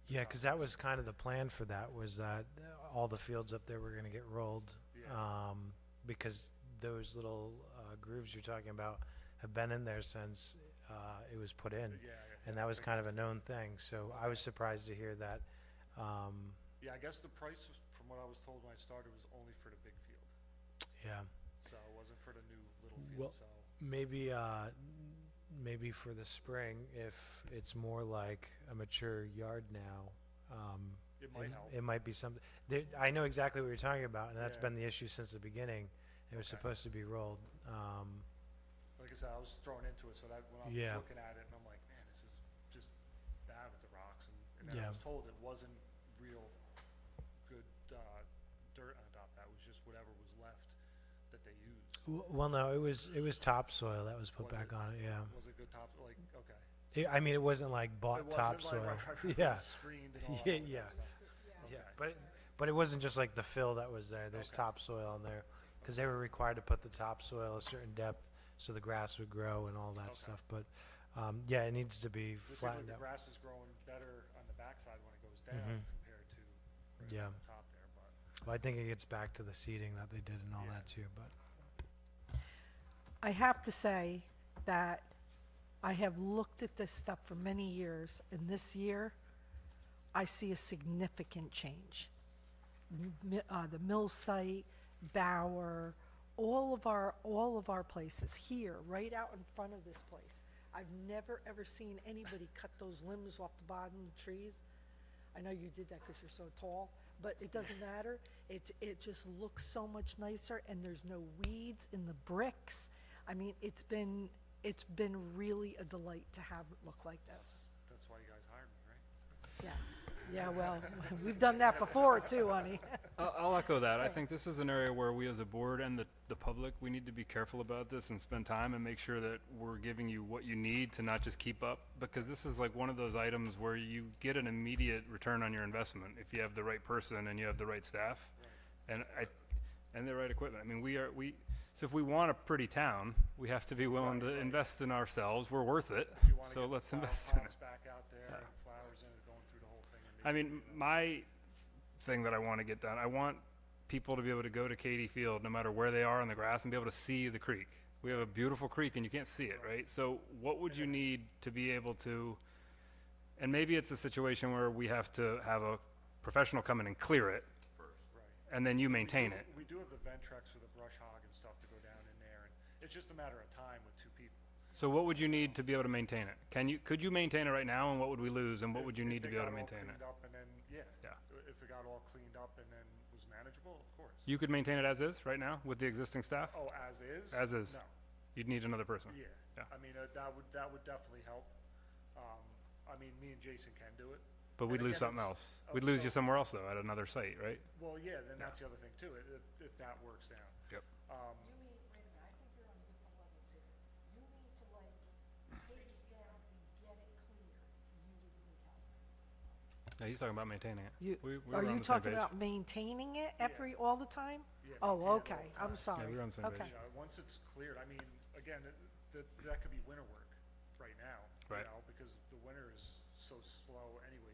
Speaker 4: Yeah, because that was kind of the plan for that, was that all the fields up there were going to get rolled.
Speaker 11: Yeah.
Speaker 4: Because those little grooves you're talking about have been in there since it was put in.
Speaker 11: yeah.
Speaker 4: And that was kind of a known thing, so I was surprised to hear that.
Speaker 11: Yeah, I guess the price, from what I was told when I started, was only for the big field.
Speaker 4: Yeah,
Speaker 11: So it wasn't for the new little
Speaker 4: Well,
Speaker 11: field, so.
Speaker 4: maybe for the spring, if it's more like a mature yard now,
Speaker 11: It might help.
Speaker 4: It might be something. I know exactly what you're talking about, and that's
Speaker 11: Yeah.
Speaker 4: been the issue since the beginning. It was
Speaker 11: Okay.
Speaker 4: supposed to be rolled.
Speaker 11: Like I said, I was thrown into it, so that when I was
Speaker 4: Yeah.
Speaker 11: looking at it, and I'm like, man, this is just bad with the rocks. And then I
Speaker 4: Yeah.
Speaker 11: was told it wasn't real good dirt on top. That was just whatever was left that they used.
Speaker 4: Well, no, it was topsoil that was put
Speaker 11: Was
Speaker 4: back
Speaker 11: it?
Speaker 4: on it. Yeah.
Speaker 11: Was it good top? Like, okay.
Speaker 4: I mean, it wasn't like bought
Speaker 11: It wasn't like
Speaker 4: topsoil.
Speaker 11: right,
Speaker 4: Yeah.
Speaker 11: screened and all
Speaker 4: Yeah,
Speaker 11: that other
Speaker 4: yeah.
Speaker 11: stuff.
Speaker 4: Yeah,
Speaker 11: Okay.
Speaker 4: but it wasn't just like the fill that was there. There's
Speaker 11: Okay.
Speaker 4: topsoil in there because they were required to put the topsoil a certain depth so the grass would grow and all that
Speaker 11: Okay.
Speaker 4: stuff. But yeah, it needs to be
Speaker 11: It seems like
Speaker 4: flattened
Speaker 11: the
Speaker 4: out.
Speaker 11: grass is growing better on the backside when it goes down
Speaker 4: Mhm.
Speaker 11: compared to right
Speaker 4: Yeah.
Speaker 11: on the top there, but.
Speaker 4: Well, I think it gets back to the seeding that they did and all
Speaker 11: Yeah.
Speaker 4: that too. But
Speaker 1: I have to say that I have looked at this stuff for many years, and this year, I see a significant change. The mill site, Bauer, all of our places here, right out in front of this place. I've never, ever seen anybody cut those limbs off the bottom of the trees. I know you did that because you're so tall, but it doesn't matter. It just looks so much nicer, and there's no weeds in the bricks. I mean, it's been really a delight to have it look like this.
Speaker 11: That's why you guys hired me, right?
Speaker 1: Yeah, yeah, well, we've done that before too, honey.
Speaker 6: I'll echo that. I think this is an area where we as a board and the public, we need to be careful about this and spend time and make sure that we're giving you what you need to not just keep up, because this is like one of those items where you get an immediate return on your investment if you have the right person and you have the right staff and the right equipment. I mean, so if we want a pretty town, we have to be willing to invest in ourselves. We're worth it.
Speaker 11: If you wanna
Speaker 6: So
Speaker 11: get the
Speaker 6: let's
Speaker 11: flower
Speaker 6: invest in it.
Speaker 11: pots back out there and flowers in it, going through the whole thing. and
Speaker 6: I
Speaker 11: making
Speaker 6: mean,
Speaker 11: it look-
Speaker 6: my thing that I want to get done, I want people to be able to go to Katy Field, no matter where they are on the grass, and be able to see the creek. We have a beautiful creek, and you can't see it, right? So what would you need to be able to, and maybe it's a situation where we have to have a professional come in and clear it,
Speaker 11: Right.
Speaker 6: and then you maintain it.
Speaker 11: We do have the Ventrex with a brush hog and stuff to go down in there, and it's just a matter of time with two people.
Speaker 6: So what would you need to be able to maintain it? Could you maintain it right now, and what would we lose, and what would you
Speaker 11: If
Speaker 6: need to
Speaker 11: it
Speaker 6: be able to
Speaker 11: got all
Speaker 6: maintain it?
Speaker 11: cleaned up and then, yeah.
Speaker 6: Yeah.
Speaker 11: If it got all cleaned up and then was manageable, of course.
Speaker 6: You could maintain it as is right now with the existing staff?
Speaker 11: Oh, as is?
Speaker 6: As is.
Speaker 11: No.
Speaker 6: You'd need another person.
Speaker 11: Yeah.
Speaker 6: Yeah.
Speaker 11: I mean, that would definitely help. I mean, me and Jason can do it.
Speaker 6: But we'd
Speaker 11: And
Speaker 6: lose
Speaker 11: again,
Speaker 6: something
Speaker 11: it's-
Speaker 6: else. We'd lose you
Speaker 11: so-
Speaker 6: somewhere else though, at another site, right?
Speaker 11: Well, yeah, then that's the other thing too, if that works out.
Speaker 6: Yep.
Speaker 1: You mean, wait a minute, I think you're on different levels here. You mean to like take us down and get it clear, you would need help.
Speaker 6: No, he's talking about maintaining it.
Speaker 1: You,
Speaker 6: We
Speaker 1: are
Speaker 6: were on
Speaker 1: you
Speaker 6: the same
Speaker 1: talking
Speaker 6: page.
Speaker 1: about maintaining it all the time?
Speaker 11: Yeah,
Speaker 1: Oh,
Speaker 11: maintain it all
Speaker 1: okay,
Speaker 11: the
Speaker 1: I'm
Speaker 11: time.
Speaker 1: sorry.
Speaker 6: we were on the same
Speaker 1: Okay.
Speaker 6: page.
Speaker 11: Once it's cleared, I mean, again, that could be winter work right now.
Speaker 6: Right.
Speaker 11: You know, because the winter is so slow anyways.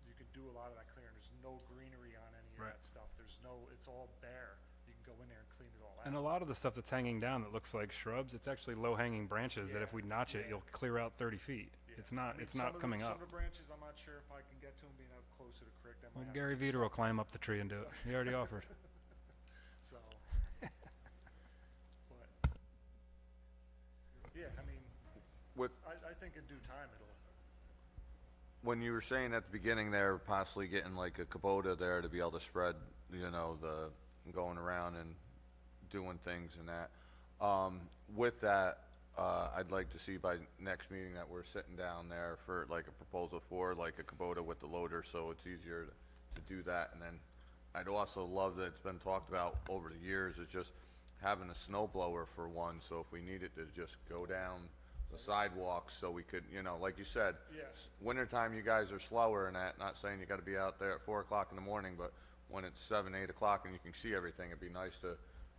Speaker 11: You can do a lot of that clearing. There's no greenery on any of
Speaker 6: Right.
Speaker 11: that stuff. It's all bare. You can go in there and clean it all out.
Speaker 6: And a lot of the stuff that's hanging down that looks like shrubs, it's actually low-hanging branches that if
Speaker 11: Yeah,
Speaker 6: we notch it,
Speaker 11: yeah.
Speaker 6: you'll clear out 30 feet.
Speaker 11: Yeah.
Speaker 6: It's not,
Speaker 11: I mean,
Speaker 6: it's not coming up.
Speaker 11: Some of the branches, I'm not sure if I can get to them being up closer to creek. That
Speaker 6: Well,
Speaker 11: might have
Speaker 6: Gary
Speaker 11: to be
Speaker 6: Veter will climb up the tree and do it. He already offered.
Speaker 11: So, but, yeah, I mean,
Speaker 7: With,
Speaker 11: I think in due time it'll,
Speaker 7: when you were saying at the beginning there, possibly getting like a Kubota there to be able to spread, you know, going around and doing things and that. With that, I'd like to see by next meeting that we're sitting down there for like a proposal for like a Kubota with the loader, so it's easier to do that. And then I'd also love that it's been talked about over the years, is just having a snow blower for one, so if we needed to just go down the sidewalks, so we could, you know, like you said,
Speaker 11: Yes.
Speaker 7: wintertime you guys are slower and that, not saying you gotta be out there at 4 o'clock in the morning, but when it's 7, 8 o'clock and you can see everything, it'd be nice to,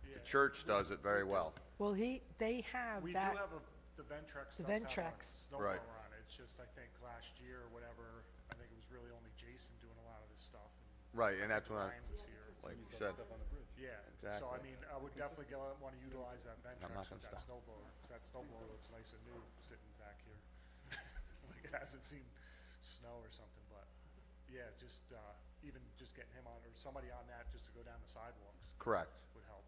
Speaker 11: Yeah.
Speaker 7: the church does it very well.
Speaker 1: Well, they have
Speaker 11: we do
Speaker 1: that,
Speaker 11: have the Ventrex
Speaker 1: The
Speaker 11: does have a
Speaker 1: Ventrex.
Speaker 11: snow
Speaker 7: Right.
Speaker 11: blower on it. It's just, I think last year or whatever, I think it was really only Jason doing a lot of this stuff. And
Speaker 7: Right, and that's when I,
Speaker 11: Ryan was here.
Speaker 7: like you said,
Speaker 11: Yeah, so I
Speaker 7: Exactly.
Speaker 11: mean, I would definitely want to utilize that Ventrex
Speaker 7: not
Speaker 11: with
Speaker 7: gonna
Speaker 11: that
Speaker 7: stop.
Speaker 11: snow blower, 'cause that snow blower looks nice and new sitting back here. Like it hasn't seen snow or something, but yeah, just, even just getting him on, or somebody on that just to go down the sidewalks
Speaker 7: correct.
Speaker 11: would help,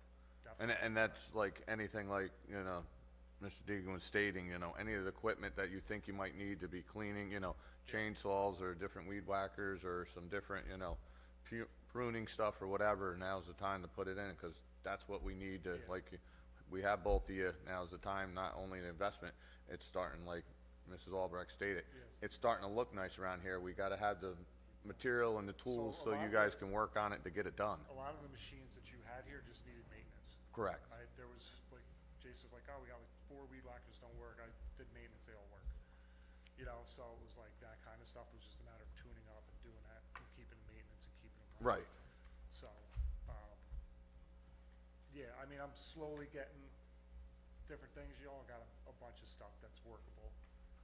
Speaker 7: And,
Speaker 11: definitely.
Speaker 7: and that's like anything like, you know, Mr. Deegan was stating, you know, any of the equipment that you think you might need to be cleaning, you know, chainsaws or different weed whackers or some different, you know, pruning stuff or whatever, now's the time to put it in, because that's what we need to,
Speaker 11: Yeah.
Speaker 7: like, we have both of you, now's the time, not only an investment, it's starting, like Mrs. Albrecht stated,
Speaker 11: Yes.
Speaker 7: it's starting to look nice around here, we gotta have the material and the tools
Speaker 11: a
Speaker 7: so
Speaker 11: lot
Speaker 7: you
Speaker 11: of
Speaker 7: guys
Speaker 11: it-
Speaker 7: can work on it to get it done.
Speaker 11: A lot of the machines that you had here just needed maintenance.
Speaker 7: Correct.
Speaker 11: There was, like, Jason's like, oh, we got like 4 weed whackers don't work, I did maintenance, they all work. You know, so it was like that kind of stuff, was just a matter of tuning up and doing that, and keeping the maintenance and keeping them running.
Speaker 7: Right.
Speaker 11: So, yeah, I mean, I'm slowly getting different things, you all got a bunch of stuff that's workable.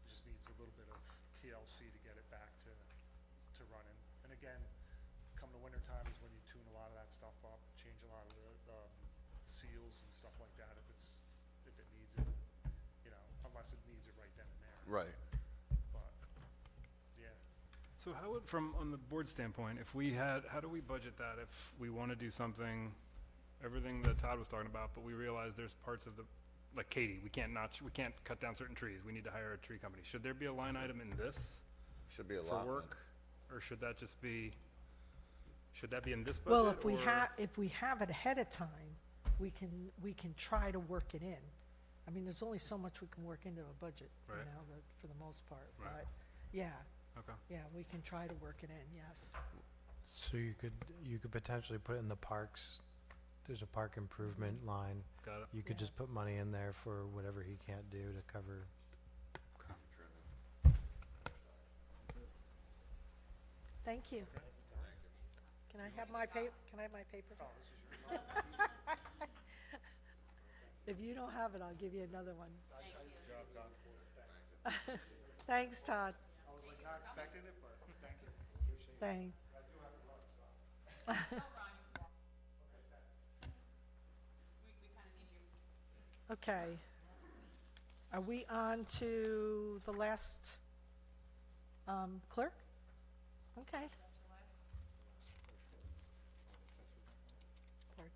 Speaker 11: It just needs a little bit of TLC to get it back to running. And again, come the winter time is when you tune a lot of that stuff up, change a lot of the seals and stuff like that if it needs it, you know, unless it needs it right then and there.
Speaker 7: Right.
Speaker 11: But, yeah,
Speaker 6: So how would, from, on the board standpoint, if we had, how do we budget that if we want to do something, everything that Todd was talking about, but we realize there's parts of the, like Katie, we can't cut down certain trees, we need to hire a tree company. Should there be a line item in this
Speaker 7: Should be a
Speaker 6: for
Speaker 7: lot.
Speaker 6: work? Or should that just be, should that be in this budget?
Speaker 1: well, if we
Speaker 6: or-
Speaker 1: if we have it ahead of time, we can try to work it in. I mean, there's only so much we can work into a budget, you
Speaker 6: Right.
Speaker 1: know, for the most part,
Speaker 6: Right.
Speaker 1: but, yeah,
Speaker 6: Okay.
Speaker 1: yeah, we can try to work it in, yes.
Speaker 4: So you could potentially put in the parks, there's a park improvement line.
Speaker 6: Got it.
Speaker 4: You could
Speaker 1: Yeah.
Speaker 4: just put money in there for whatever he can't do to cover.
Speaker 1: Thank you. Can I have my paper? If you don't have it, I'll give you another one. Thanks, Todd.
Speaker 11: I was like not expecting it, but thank you, appreciate it.
Speaker 1: Thanks.
Speaker 11: I do have to run, so.
Speaker 1: Okay. Are we on to the last clerk? Okay. Pardon?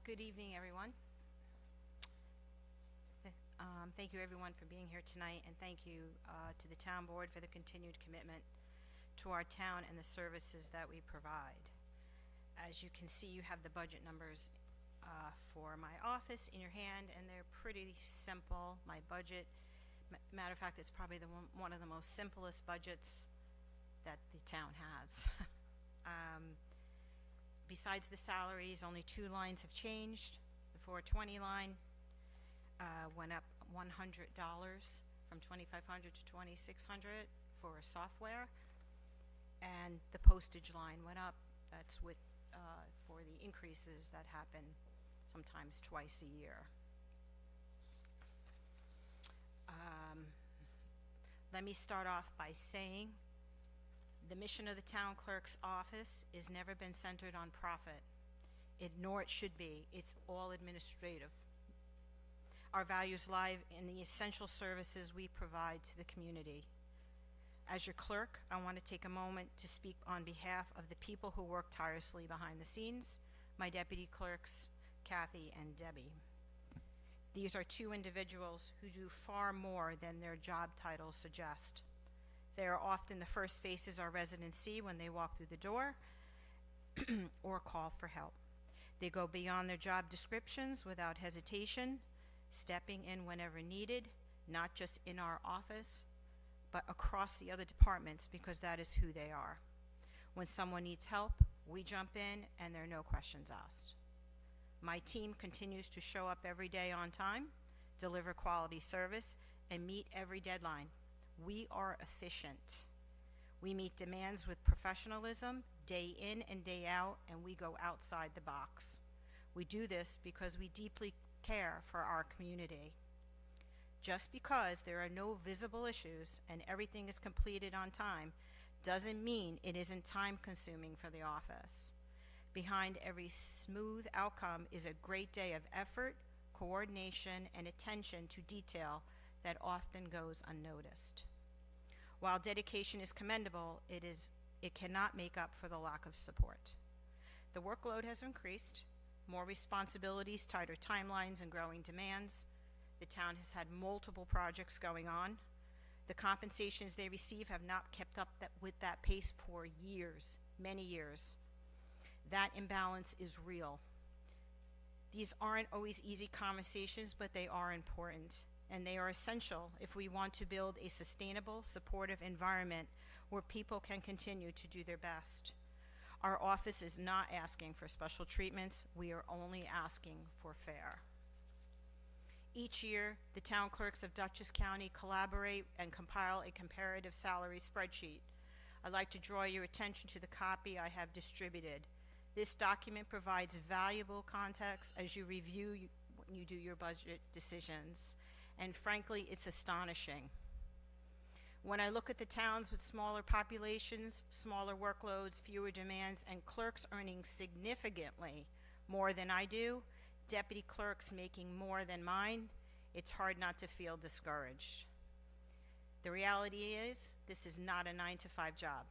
Speaker 2: Good evening, everyone. Thank you, everyone, for being here tonight, and thank you to the town board for the continued commitment to our town and the services that we provide. As you can see, you have the budget numbers for my office in your hand, and they're pretty simple. My budget, matter of fact, it's probably one of the most simplest budgets that the town has. Besides the salaries, only 2 lines have changed. The 420 line went up $100 from $2,500 to $2,600 for software, and the postage line went up. That's with for the increases that happen sometimes twice a year. Let me start off by saying the mission of the town clerk's office has never been centered on profit, nor it should be. It's all administrative. Our values lie in the essential services we provide to the community. As your clerk, I want to take a moment to speak on behalf of the people who work tirelessly behind the scenes, my deputy clerks, Kathy and Debbie. These are 2 individuals who do far more than their job titles suggest. They are often the first faces our residents see when they walk through the door or call for help. They go beyond their job descriptions without hesitation, stepping in whenever needed, not just in our office, but across the other departments, because that is who they are. When someone needs help, we jump in and there are no questions asked. My team continues to show up every day on time, deliver quality service, and meet every deadline. We are efficient. We meet demands with professionalism day in and day out, and we go outside the box. We do this because we deeply care for our community. Just because there are no visible issues and everything is completed on time doesn't mean it isn't time-consuming for the office. Behind every smooth outcome is a great day of effort, coordination, and attention to detail that often goes unnoticed. While dedication is commendable, it cannot make up for the lack of support. The workload has increased, more responsibilities, tighter timelines, and growing demands. The town has had multiple projects going on. The compensations they receive have not kept up with that pace for years, many years. That imbalance is real. These aren't always easy conversations, but they are important, and they are essential if we want to build a sustainable, supportive environment where people can continue to do their best. Our office is not asking for special treatments. We are only asking for fair. Each year, the town clerks of Dutchess County collaborate and compile a comparative salary spreadsheet. I'd like to draw your attention to the copy I have distributed. This document provides valuable context as you review when you do your budget decisions, and frankly, it's astonishing. When I look at the towns with smaller populations, smaller workloads, fewer demands, and clerks earning significantly more than I do, deputy clerks making more than mine, it's hard not to feel discouraged. The reality is, this is not a 9-to-5 job.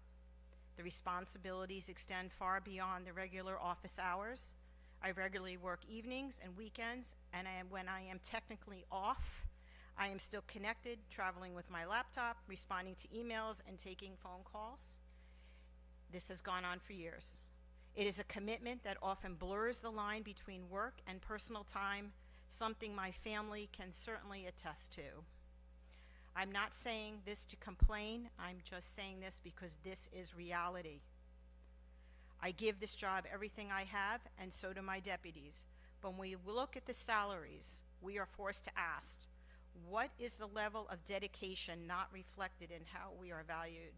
Speaker 2: The responsibilities extend far beyond the regular office hours. I regularly work evenings and weekends, and when I am technically off, I am still connected, traveling with my laptop, responding to emails, and taking phone calls. This has gone on for years. It is a commitment that often blurs the line between work and personal time, something my family can certainly attest to. I'm not saying this to complain, I'm just saying this because this is reality. I give this job everything I have, and so do my deputies. But when we look at the salaries, we are forced to ask, what is the level of dedication not reflected in how we are valued?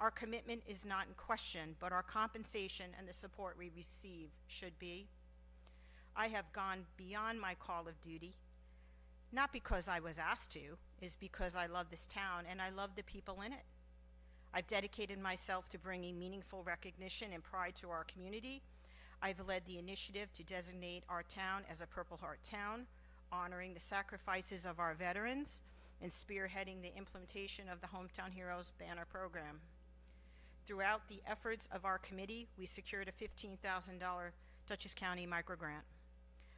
Speaker 2: Our commitment is not in question, but our compensation and the support we receive should be. I have gone beyond my call of duty, not because I was asked to, is because I love this town and I love the people in it. I've dedicated myself to bringing meaningful recognition and pride to our community. I've led the initiative to designate our town as a Purple Heart town, honoring the sacrifices of our veterans and spearheading the implementation of the Hometown Heroes banner program. Throughout the efforts of our committee, we secured a $15,000 Dutchess County Microgrant.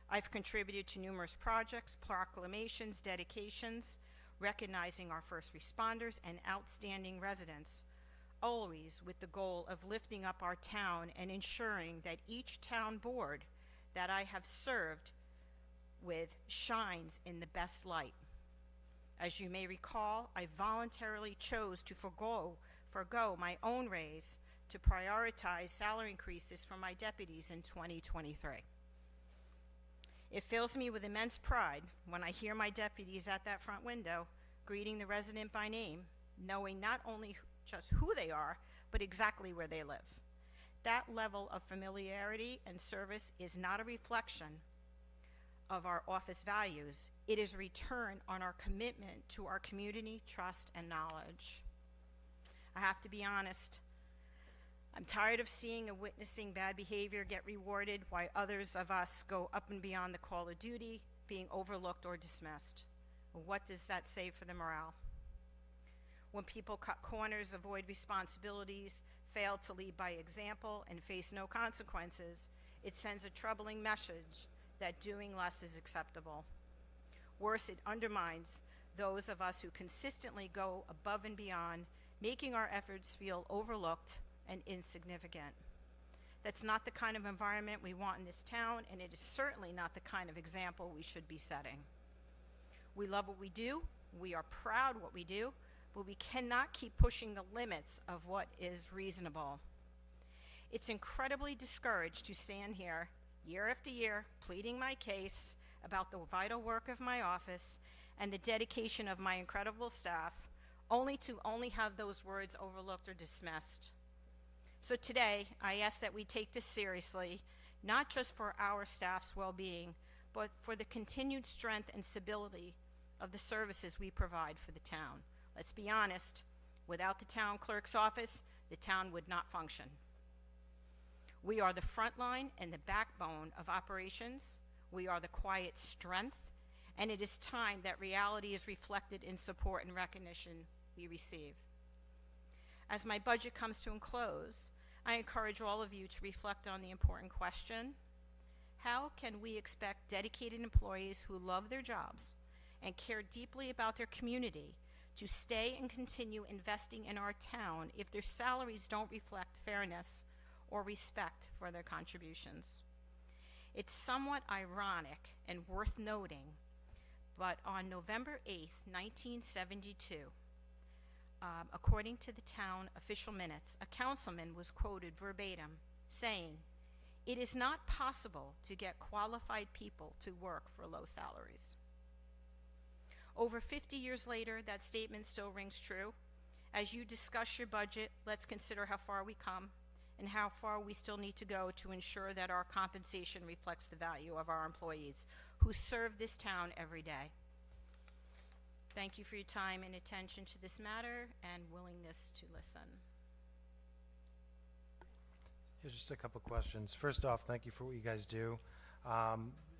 Speaker 2: I've contributed to numerous projects, proclamations, dedications, recognizing our first responders and outstanding residents, always with the goal of lifting up our town and ensuring that each town board that I have served with shines in the best light. As you may recall, I voluntarily chose to forgo my own raise to prioritize salary increases for my deputies in 2023. It fills me with immense pride when I hear my deputies at that front window greeting the resident by name, knowing not only just who they are, but exactly where they live. That level of familiarity and service is not a reflection of our office values. It is a return on our commitment to our community, trust, and knowledge. I have to be honest, I'm tired of seeing and witnessing bad behavior get rewarded while others of us go up and beyond the call of duty, being overlooked or dismissed. What does that say for the morale? When people cut corners, avoid responsibilities, fail to lead by example, and face no consequences, it sends a troubling message that doing less is acceptable. Worse, it undermines those of us who consistently go above and beyond, making our efforts feel overlooked and insignificant. That's not the kind of environment we want in this town, and it is certainly not the kind of example we should be setting. We love what we do, we are proud what we do, but we cannot keep pushing the limits of what is reasonable. It's incredibly discouraged to stand here year after year pleading my case about the vital work of my office and the dedication of my incredible staff, only to have those words overlooked or dismissed. So today, I ask that we take this seriously, not just for our staff's well-being, but for the continued strength and stability of the services we provide for the town. Let's be honest, without the town clerk's office, the town would not function. We are the front line and the backbone of operations. We are the quiet strength, and it is time that reality is reflected in support and recognition we receive. As my budget comes to a close, I encourage all of you to reflect on the important question: how can we expect dedicated employees who love their jobs and care deeply about their community to stay and continue investing in our town if their salaries don't reflect fairness or respect for their contributions? It's somewhat ironic and worth noting, but on November 8th, 1972, according to the town official minutes, a councilman was quoted verbatim saying, "It is not possible to get qualified people to work for low salaries." Over 50 years later, that statement still rings true. As you discuss your budget, let's consider how far we come and how far we still need to go to ensure that our compensation reflects the value of our employees who serve this town every day. Thank you for your time and attention to this matter and willingness to listen.
Speaker 4: Yeah, just a couple questions. First off, thank you for what you guys do.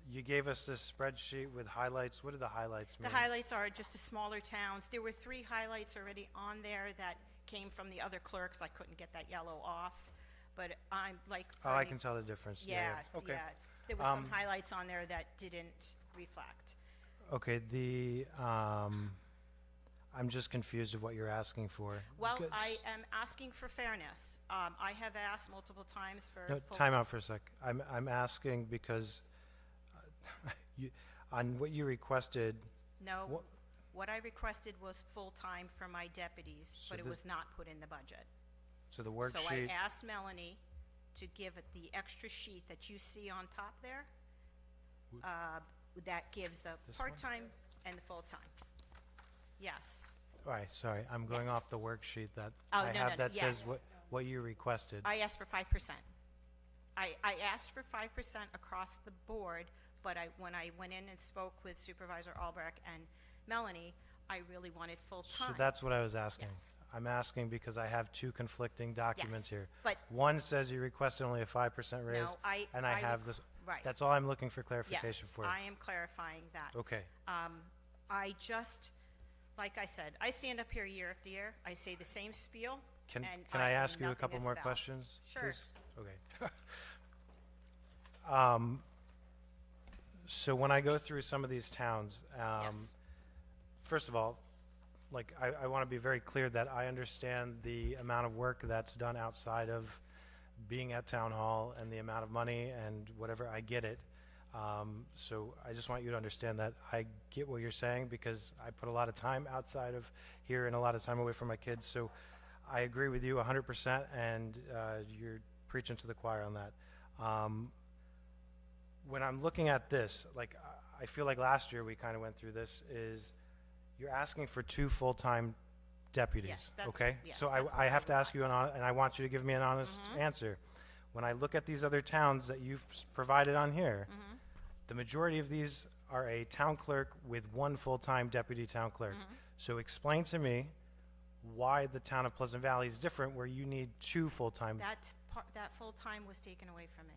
Speaker 4: You gave us this spreadsheet with highlights. What do the highlights mean?
Speaker 2: The highlights are just the smaller towns. There were 3 highlights already on there that came from the other clerks. I couldn't get that yellow off, but I'm like.
Speaker 4: Oh, I can tell the difference.
Speaker 2: Yeah,
Speaker 4: Okay.
Speaker 2: yeah. There was some highlights on there that didn't reflect.
Speaker 4: Okay, I'm just confused of what you're asking for.
Speaker 2: Well,
Speaker 4: Because-
Speaker 2: I am asking for fairness. I have asked multiple times for.
Speaker 4: No,
Speaker 2: full-
Speaker 4: time out for a sec. I'm asking because on what you requested,
Speaker 2: No, what I requested was full-time for my deputies,
Speaker 4: So
Speaker 2: but it
Speaker 4: this-
Speaker 2: was not put in the budget.
Speaker 4: so the
Speaker 2: So I
Speaker 4: worksheet,
Speaker 2: asked Melanie to give it the extra sheet that you see on top there. That gives the
Speaker 4: This one?
Speaker 2: part-time and the full-time. Yes.
Speaker 4: all right, sorry, I'm going
Speaker 2: Yes.
Speaker 4: off the worksheet that
Speaker 2: Oh,
Speaker 4: I
Speaker 2: no,
Speaker 4: have
Speaker 2: no,
Speaker 4: that says
Speaker 2: yes.
Speaker 4: what you requested.
Speaker 2: I asked for 5%. I asked for 5% across the board, but when I went in and spoke with Supervisor Albrecht and Melanie, I really wanted full-time.
Speaker 4: So that's what I was asking.
Speaker 2: Yes.
Speaker 4: I'm asking because I have 2 conflicting documents
Speaker 2: Yes,
Speaker 4: here.
Speaker 2: but-
Speaker 4: One says you requested only a 5% raise,
Speaker 2: No, I
Speaker 4: have
Speaker 2: requ-
Speaker 4: this.
Speaker 2: right.
Speaker 4: That's all I'm looking for clarification
Speaker 2: Yes,
Speaker 4: for.
Speaker 2: I am clarifying that.
Speaker 4: Okay,
Speaker 2: I just, like I said, I stand up here year after year, I say the same spiel,
Speaker 4: can
Speaker 2: and
Speaker 4: I
Speaker 2: I
Speaker 4: ask
Speaker 2: do
Speaker 4: you a
Speaker 2: nothing
Speaker 4: couple
Speaker 2: as
Speaker 4: more
Speaker 2: valid.
Speaker 4: questions?
Speaker 2: Sure.
Speaker 4: please? Okay. So when I go through some of these towns,
Speaker 2: Yes.
Speaker 4: first of all, like, I want to be very clear that I understand the amount of work that's done outside of being at town hall and the amount of money and whatever. I get it. So I just want you to understand that I get what you're saying, because I put a lot of time outside of here and a lot of time away from my kids. So I agree with you 100%, and you're preaching to the choir on that. When I'm looking at this, like, I feel like last year we kind of went through this, is you're asking for 2 full-time deputies,
Speaker 2: Yes, that's-
Speaker 4: okay?
Speaker 2: yes,
Speaker 4: So
Speaker 2: that's what
Speaker 4: I
Speaker 2: I
Speaker 4: have to
Speaker 2: would
Speaker 4: ask you, and I want you to give me an honest answer. When I look at these other towns that you've provided on here, the majority of these are a town clerk with 1 full-time deputy town clerk. So explain to me why the town of Pleasant Valley is different, where you need 2 full-time.
Speaker 2: That full-time was taken away from me.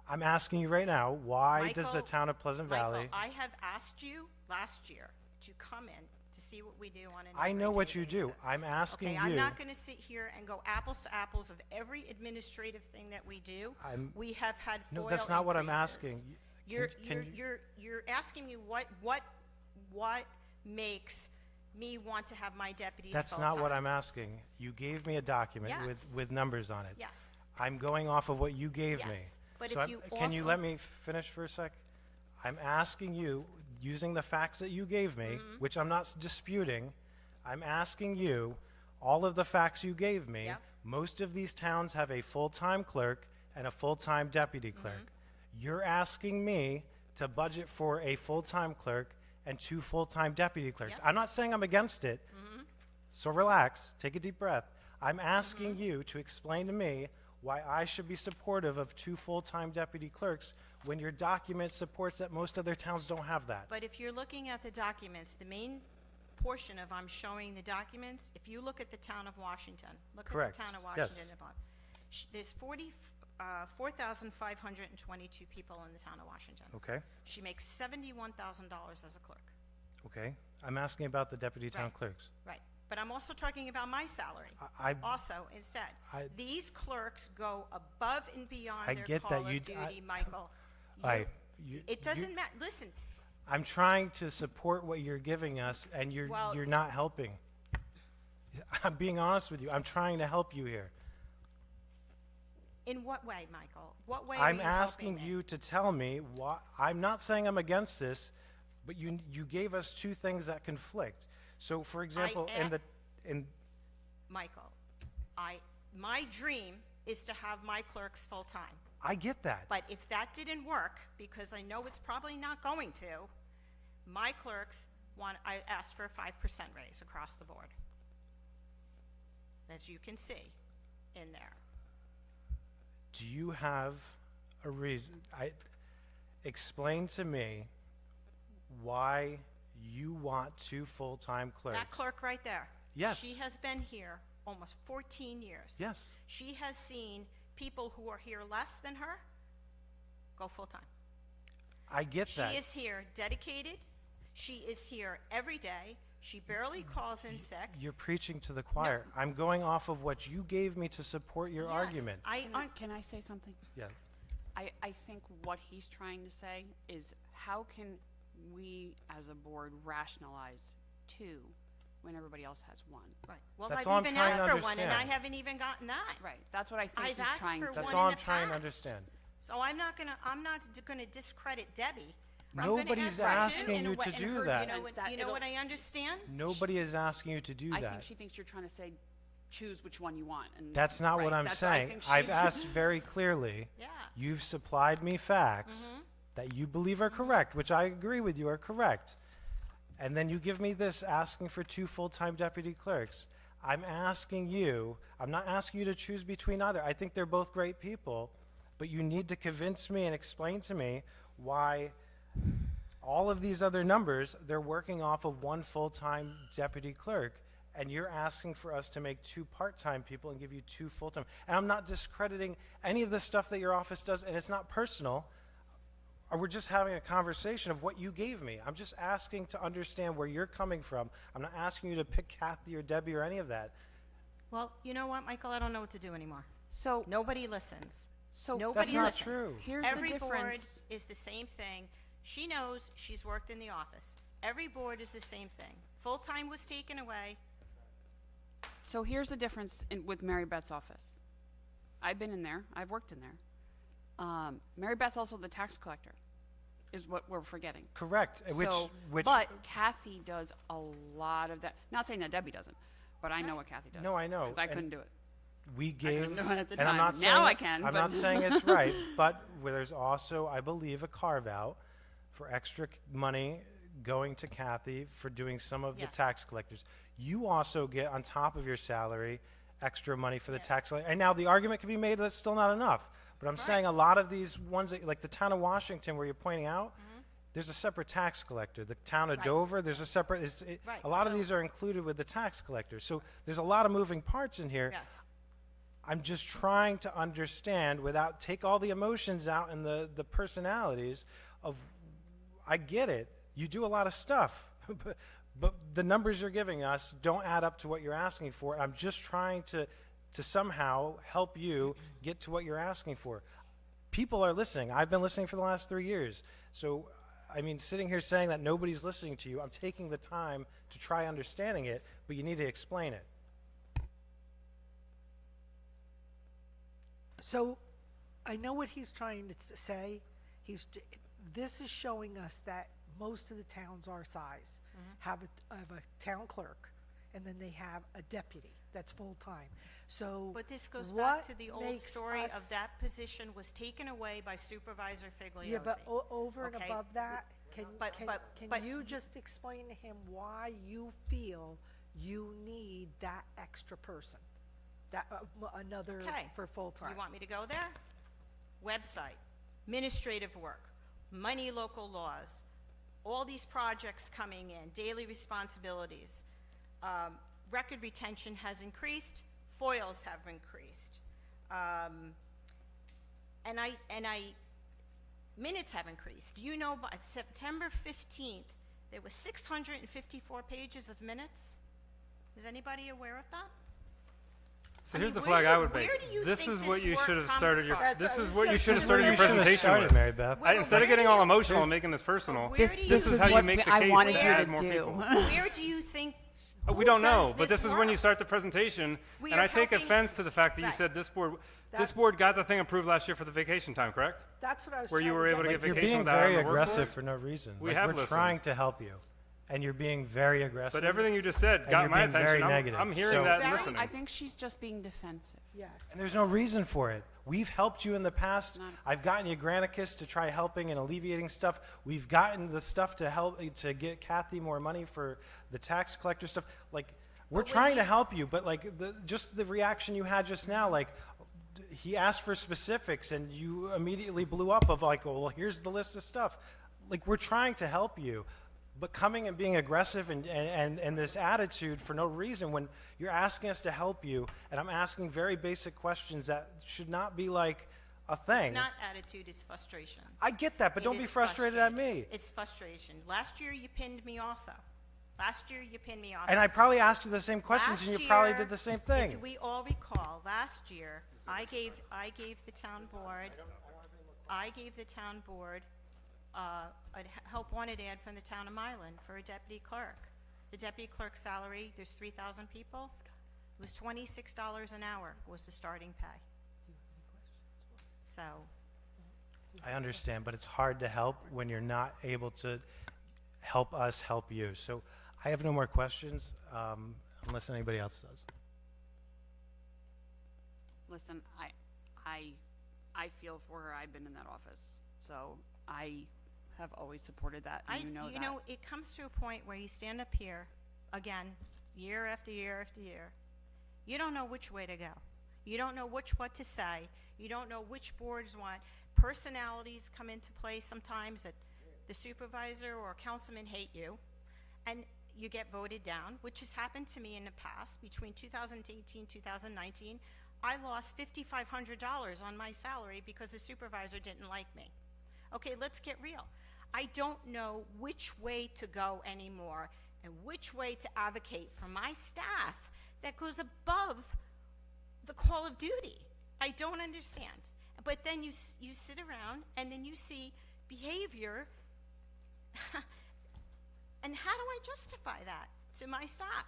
Speaker 4: I'm asking you right now, why does the
Speaker 2: Michael-
Speaker 4: town of Pleasant Valley?
Speaker 2: Michael, I have asked you last year to come in to see what we do on an
Speaker 4: I know what
Speaker 2: everyday
Speaker 4: you do.
Speaker 2: basis.
Speaker 4: I'm asking
Speaker 2: Okay, I'm
Speaker 4: you.
Speaker 2: not gonna sit here and go apples to apples of every administrative thing that we do.
Speaker 4: I'm-
Speaker 2: We have had FOIL
Speaker 4: No, that's not what I'm
Speaker 2: increases.
Speaker 4: asking.
Speaker 2: You're asking me what makes me want to have my deputies
Speaker 4: That's
Speaker 2: full-time.
Speaker 4: not what I'm asking. You gave me a document
Speaker 2: Yes.
Speaker 4: with numbers on it.
Speaker 2: Yes,
Speaker 4: I'm going off of what you gave me.
Speaker 2: Yes, but
Speaker 4: So
Speaker 2: if
Speaker 4: I'm-
Speaker 2: you
Speaker 4: Can you
Speaker 2: also-
Speaker 4: let me finish for a sec? I'm asking you, using the facts that you gave me,
Speaker 2: Mm-hmm.
Speaker 4: which I'm not disputing, I'm asking you, all of the facts you gave me,
Speaker 2: Yep.
Speaker 4: most of these towns have a full-time clerk and a full-time deputy
Speaker 2: Mm-hmm.
Speaker 4: clerk. You're asking me to budget for a full-time clerk and 2 full-time deputy clerks.
Speaker 2: Yes.
Speaker 4: I'm not saying I'm against it, so relax, take a deep breath. I'm asking you to explain to me why I should be supportive of 2 full-time deputy clerks when your document supports that most other towns don't have that.
Speaker 2: but if you're looking at the documents, the main portion of I'm showing the documents, if you look at the town of Washington, look
Speaker 4: Correct.
Speaker 2: at the town of
Speaker 4: Yes.
Speaker 2: Washington above. There's 4,522 people in the town of Washington.
Speaker 4: Okay,
Speaker 2: She makes $71,000 as a clerk.
Speaker 4: okay. I'm asking about the deputy town
Speaker 2: Right.
Speaker 4: clerks.
Speaker 2: Right. But I'm also talking about my salary.
Speaker 4: I-
Speaker 2: Also, instead.
Speaker 4: I-
Speaker 2: These clerks go above and beyond
Speaker 4: I
Speaker 2: their
Speaker 4: get
Speaker 2: call
Speaker 4: that
Speaker 2: of
Speaker 4: you
Speaker 2: duty, Michael. It
Speaker 4: It
Speaker 2: doesn't matter. Listen,
Speaker 4: I'm trying to support what you're giving us, and you're
Speaker 2: Well-
Speaker 4: not helping. I'm being honest with you. I'm trying to help you here.
Speaker 2: in what way, Michael? What way are
Speaker 4: I'm
Speaker 2: you
Speaker 4: asking
Speaker 2: helping me?
Speaker 4: you to tell me why. I'm not saying I'm against this, but you gave us 2 things that conflict. So, for example,
Speaker 2: Michael, my dream is to have my clerks full-time.
Speaker 4: I get that.
Speaker 2: But if that didn't work, because I know it's probably not going to, my clerks I asked for a 5% raise across the board. As you can see in there.
Speaker 4: Do you have a reason? Explain to me why you want 2 full-time clerks.
Speaker 2: That clerk right there.
Speaker 4: Yes.
Speaker 2: She has been here almost 14 years.
Speaker 4: Yes.
Speaker 2: She has seen people who are here less than her go full-time.
Speaker 4: I get that.
Speaker 2: She is here dedicated. She is here every day. She barely calls in sick.
Speaker 4: You're preaching to the choir. I'm going off of what you gave me to support your
Speaker 2: Yes,
Speaker 4: argument.
Speaker 12: Can I say something?
Speaker 4: Yeah.
Speaker 12: I think what he's trying to say is how can we as a board rationalize 2 when everybody else has 1?
Speaker 2: Right. Well,
Speaker 4: That's
Speaker 2: I've
Speaker 4: all I'm
Speaker 2: even
Speaker 4: trying
Speaker 2: asked
Speaker 4: to
Speaker 2: for one, and I
Speaker 4: understand.
Speaker 2: haven't even gotten that.
Speaker 12: Right, that's what I think
Speaker 2: I've
Speaker 12: he's
Speaker 2: asked
Speaker 12: trying
Speaker 2: for
Speaker 12: to.
Speaker 4: That's
Speaker 2: one
Speaker 4: all
Speaker 2: in
Speaker 4: I'm
Speaker 2: the
Speaker 4: trying to
Speaker 2: past.
Speaker 4: understand.
Speaker 2: So I'm not gonna discredit Debbie. I'm gonna
Speaker 4: Nobody's
Speaker 2: ask for two.
Speaker 4: asking you to do that.
Speaker 2: You know what,
Speaker 12: that
Speaker 2: you know
Speaker 12: it'll-
Speaker 2: what I understand?
Speaker 4: Nobody is asking you to do
Speaker 12: I
Speaker 4: that.
Speaker 12: think she thinks you're trying to say, choose which one you want. And
Speaker 4: That's not what
Speaker 12: right,
Speaker 4: I'm
Speaker 12: that's what I
Speaker 4: saying.
Speaker 12: think
Speaker 4: I've
Speaker 12: she's-
Speaker 4: asked very clearly.
Speaker 2: Yeah.
Speaker 4: You've supplied me facts that you believe are correct, which I agree with you are correct. And then you give me this asking for 2 full-time deputy clerks. I'm asking you, I'm not asking you to choose between either. I think they're both great people, but you need to convince me and explain to me why all of these other numbers, they're working off of 1 full-time deputy clerk, and you're asking for us to make 2 part-time people and give you 2 full-time. And I'm not discrediting any of the stuff that your office does, and it's not personal. Or we're just having a conversation of what you gave me. I'm just asking to understand where you're coming from. I'm not asking you to pick Kathy or Debbie or any of that.
Speaker 2: Well, you know what, Michael? I don't know what to do anymore.
Speaker 12: So,
Speaker 2: Nobody listens.
Speaker 12: So
Speaker 2: Nobody
Speaker 4: not
Speaker 2: listens.
Speaker 4: true.
Speaker 12: Here's
Speaker 2: Every
Speaker 12: the
Speaker 2: board
Speaker 12: difference.
Speaker 2: is the same thing. She knows, she's worked in the office. Every board is the same thing. Full-time was taken away.
Speaker 12: So here's the difference with Mary Beth's office. I've been in there. I've worked in there. Mary Beth's also the tax collector, is what we're forgetting.
Speaker 4: Correct,
Speaker 12: So,
Speaker 4: which,
Speaker 12: but Kathy does a lot of that. Not saying that Debbie doesn't, but I know what Kathy does.
Speaker 4: No, I know,
Speaker 12: Because I
Speaker 4: and
Speaker 12: couldn't do it.
Speaker 4: we gave,
Speaker 12: do it at the
Speaker 4: and I'm
Speaker 12: time.
Speaker 4: not saying,
Speaker 12: Now I can,
Speaker 4: I'm
Speaker 12: but-
Speaker 4: not saying it's right, but where there's also, I believe, a carve-out for extra money going to Kathy for doing some of the
Speaker 2: Yes.
Speaker 4: tax collectors. You also get, on top of your salary, extra money for the tax collector. And now the argument can be made that's still not enough. But I'm saying a lot of these ones, like the town of Washington, where you're pointing out, there's a separate tax collector. The town of
Speaker 2: Right.
Speaker 4: Dover, there's a separate,
Speaker 2: Right,
Speaker 4: a lot of
Speaker 2: so-
Speaker 4: these are included with the tax collector. So there's a lot of moving parts in here.
Speaker 2: Yes.
Speaker 4: I'm just trying to understand without, take all the emotions out and the personalities of, I get it, you do a lot of stuff, but the numbers you're giving us don't add up to what you're asking for. I'm just trying to somehow help you get to what you're asking for. People are listening. I've been listening for the last 3 years. So, I mean, sitting here saying that nobody's listening to you, I'm taking the time to try understanding it, but you need to explain it.
Speaker 1: So, I know what he's trying to say. This is showing us that most of the towns our size have a town clerk, and then they have a deputy that's full-time. So,
Speaker 2: But this goes back
Speaker 1: what
Speaker 2: to the old
Speaker 1: makes
Speaker 2: story
Speaker 1: us-
Speaker 2: of that position was taken away by Supervisor Figliosi.
Speaker 1: Yeah, but over and
Speaker 2: Okay,
Speaker 1: above that, can
Speaker 2: but-
Speaker 1: you just explain to him why you feel you need that extra person? That, another
Speaker 2: Okay.
Speaker 1: for full-time?
Speaker 2: You want me to go there? Website, administrative work, money local laws, all these projects coming in, daily responsibilities. Record retention has increased, FOILs have increased. Minutes have increased. Do you know by September 15th, there were 654 pages of minutes? Is anybody aware of that?
Speaker 6: So
Speaker 2: I
Speaker 6: here's
Speaker 2: mean,
Speaker 6: the
Speaker 2: where
Speaker 6: flag
Speaker 2: do
Speaker 6: I
Speaker 2: you-
Speaker 6: would make.
Speaker 2: where do you
Speaker 6: This
Speaker 2: think
Speaker 6: is
Speaker 2: this
Speaker 6: what you
Speaker 2: work
Speaker 6: should have
Speaker 2: comes
Speaker 6: started your,
Speaker 2: from?
Speaker 6: this is
Speaker 1: That's-
Speaker 6: what you should have
Speaker 1: that's
Speaker 6: started your
Speaker 1: where you should have
Speaker 6: presentation
Speaker 4: started,
Speaker 6: with.
Speaker 4: Mary Beth.
Speaker 6: Instead of getting all emotional and making this personal,
Speaker 2: Where
Speaker 6: this
Speaker 2: do you-
Speaker 6: is how you
Speaker 12: what
Speaker 6: make the
Speaker 12: I
Speaker 6: case
Speaker 12: wanted
Speaker 6: to
Speaker 12: you
Speaker 6: add
Speaker 12: to
Speaker 6: more
Speaker 12: do.
Speaker 6: people.
Speaker 2: Where do you think?
Speaker 6: We
Speaker 2: who
Speaker 6: don't
Speaker 2: does
Speaker 6: know, but this is when you
Speaker 2: work?
Speaker 6: start the presentation,
Speaker 2: We
Speaker 6: and
Speaker 2: are
Speaker 6: I take
Speaker 2: helping-
Speaker 6: offense to the fact that you
Speaker 2: Right.
Speaker 6: said this board
Speaker 1: That's-
Speaker 6: got the thing approved last year for the vacation time, correct?
Speaker 1: That's what I was
Speaker 6: Where
Speaker 1: trying
Speaker 6: you
Speaker 1: to
Speaker 6: were able to
Speaker 1: get
Speaker 6: get
Speaker 4: You're
Speaker 6: vacation
Speaker 4: being
Speaker 6: without
Speaker 4: very
Speaker 6: having to work for
Speaker 4: aggressive
Speaker 6: it?
Speaker 4: for no reason.
Speaker 6: We
Speaker 4: Like,
Speaker 6: have
Speaker 4: we're
Speaker 6: listened.
Speaker 4: trying to help you, and you're being very aggressive.
Speaker 6: But everything you just said
Speaker 4: And
Speaker 6: got
Speaker 4: you're
Speaker 6: my
Speaker 4: being very
Speaker 6: attention.
Speaker 4: negative,
Speaker 6: I'm hearing
Speaker 4: so-
Speaker 6: that and
Speaker 2: Very-
Speaker 6: listening.
Speaker 12: I think she's just being defensive.
Speaker 1: Yes.
Speaker 4: And there's no reason for it. We've helped you in the past.
Speaker 12: Not-
Speaker 4: I've gotten you Granicus to try helping and alleviating stuff. We've gotten the stuff to help to get Kathy more money for the tax collector stuff. Like, we're
Speaker 2: But when
Speaker 4: trying to
Speaker 2: you-
Speaker 4: help you, but like just the reaction you had just now, like he asked for specifics and you immediately blew up of like, well, here's the list of stuff. Like, we're trying to help you. But coming and being aggressive and this attitude for no reason when you're asking us to help you, and I'm asking very basic questions that should not be like a thing.
Speaker 2: It's not attitude, it's frustration.
Speaker 4: I get that, but
Speaker 2: It
Speaker 4: don't be
Speaker 2: is
Speaker 4: frustrated at me.
Speaker 2: frustrating. It's frustration. Last year, you pinned me also. Last year, you pinned me also.
Speaker 4: And I probably asked you the same questions, and
Speaker 2: Last
Speaker 4: you probably
Speaker 2: year,
Speaker 4: did the same
Speaker 2: If
Speaker 4: thing.
Speaker 2: we all recall, last year, I gave the town board a help wanted ad from the town of Mylan for a deputy clerk. The deputy clerk's salary, there's 3,000 people. It was $26 an hour was the starting pay. So,
Speaker 4: I understand, but it's hard to help when you're not able to help us help you. So I have no more questions, unless anybody else does.
Speaker 12: Listen, I feel for her. I've been in that office, so I have always supported that, and you know that.
Speaker 2: it comes to a point where you stand up here, again, year after year after year. You don't know which way to go. You don't know what to say. You don't know which boards want. Personalities come into play sometimes that the supervisor or councilman hate you, and you get voted down, which has happened to me in the past. Between 2018, 2019, I lost $5,500 on my salary because the supervisor didn't like me. Okay, let's get real. I don't know which way to go anymore and which way to advocate for my staff that goes above the call of duty. I don't understand. but then you sit around and then you see behavior, and how do I justify that to my staff?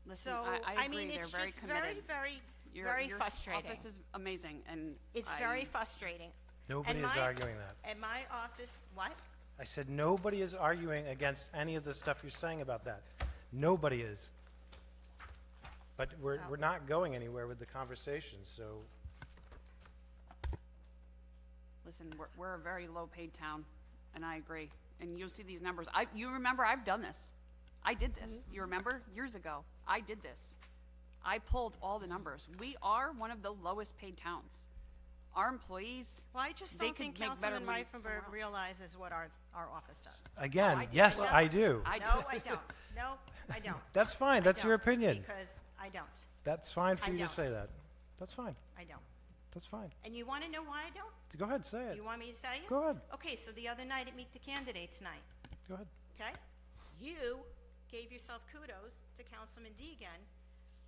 Speaker 12: Listen,
Speaker 2: So,
Speaker 12: I
Speaker 2: I mean,
Speaker 12: agree, they're
Speaker 2: it's
Speaker 12: very
Speaker 2: just
Speaker 12: committed.
Speaker 2: very
Speaker 12: Your
Speaker 2: frustrating.
Speaker 12: office is amazing, and
Speaker 2: It's
Speaker 12: I-
Speaker 2: very frustrating.
Speaker 4: Nobody
Speaker 2: And
Speaker 4: is
Speaker 2: my-
Speaker 4: arguing that.
Speaker 2: And my office, what?
Speaker 4: I said nobody is arguing against any of the stuff you're saying about that. Nobody is. But we're not going anywhere with the conversation, so
Speaker 12: Listen, we're a very low-paid town, and I agree. And you'll see these numbers. You remember, I've done this. I did this. You remember? Years ago, I did this. I pulled all the numbers. We are one of the lowest-paid towns. Our employees,
Speaker 2: Well, I just
Speaker 12: They
Speaker 2: don't
Speaker 12: could
Speaker 2: think
Speaker 12: make better
Speaker 2: Councilman
Speaker 12: money somewhere
Speaker 2: Reifenberg
Speaker 12: else.
Speaker 2: realizes what our office does.
Speaker 4: again,
Speaker 12: I do.
Speaker 4: yes,
Speaker 2: No.
Speaker 4: I do.
Speaker 12: I do.
Speaker 2: No, I don't. No, I don't.
Speaker 4: That's fine.
Speaker 2: I
Speaker 4: That's your
Speaker 2: don't,
Speaker 4: opinion.
Speaker 2: Because I don't.
Speaker 4: That's fine for
Speaker 2: I
Speaker 4: you to say
Speaker 2: don't.
Speaker 4: that. That's fine.
Speaker 2: I don't.
Speaker 4: That's fine.
Speaker 2: And you want to know why I don't?
Speaker 4: Go ahead, say it.
Speaker 2: You want me to tell you?
Speaker 4: Go ahead.
Speaker 2: Okay, so the other night at Meet the Candidates night,
Speaker 4: Go ahead.
Speaker 2: okay? You gave yourself kudos to Councilman Deegan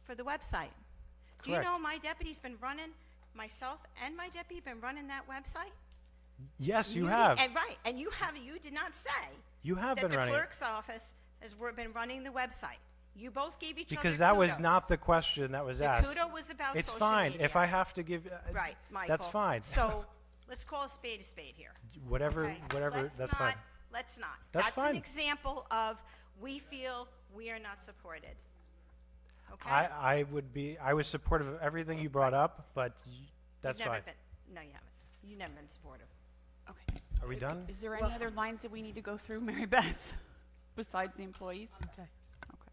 Speaker 2: for the website. Do you
Speaker 4: Correct.
Speaker 2: know my deputy's been running, myself and my deputy have been running that website?
Speaker 4: Yes, you
Speaker 2: did-
Speaker 4: have.
Speaker 2: And right, and you did not say
Speaker 4: You have
Speaker 2: that
Speaker 4: been
Speaker 2: the
Speaker 4: running it.
Speaker 2: clerk's office has been running the website. You both gave each other
Speaker 4: Because that was
Speaker 2: kudos.
Speaker 4: not the question that was
Speaker 2: The
Speaker 4: asked.
Speaker 2: kudo was about
Speaker 4: It's
Speaker 2: social
Speaker 4: fine.
Speaker 2: media.
Speaker 4: If I have to give,
Speaker 2: Right, Michael.
Speaker 4: that's fine.
Speaker 2: So, let's call a spade here.
Speaker 4: Whatever,
Speaker 2: Okay?
Speaker 4: whatever,
Speaker 2: Let's
Speaker 4: that's
Speaker 2: not-
Speaker 4: fine.
Speaker 2: Let's not.
Speaker 4: That's
Speaker 2: an
Speaker 4: fine.
Speaker 2: example of we feel we are not supported. Okay?
Speaker 4: I was supportive of everything you brought up, but that's
Speaker 2: You've never
Speaker 4: fine.
Speaker 2: been- no, you haven't. You've never been supportive.
Speaker 12: okay.
Speaker 4: Are we done?
Speaker 12: Is there any other lines that we need to go through, Mary Beth, besides the employees?
Speaker 1: Okay.
Speaker 12: Okay.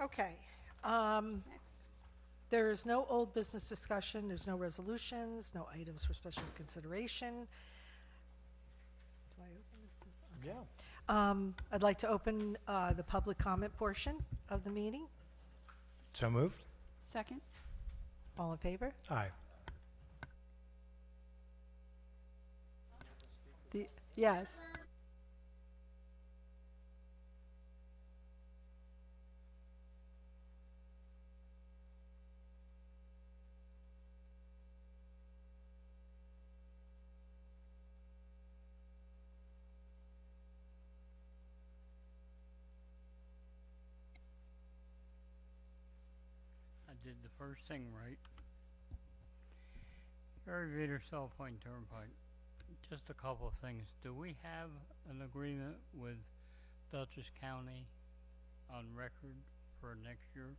Speaker 1: Okay.
Speaker 12: Next.
Speaker 1: There is no old business discussion, there's no resolutions, no items for special consideration. Do I open this to?
Speaker 4: Yeah.
Speaker 1: I'd like to open the public comment portion of the meeting.
Speaker 4: So moved?
Speaker 12: Second?
Speaker 1: All in favor?
Speaker 4: Aye.
Speaker 1: Yes.
Speaker 13: I did the first thing right. Gary Vader, Cell Point Turnpike. Just a couple of things. Do we have an agreement with Dutchess County on record for next year?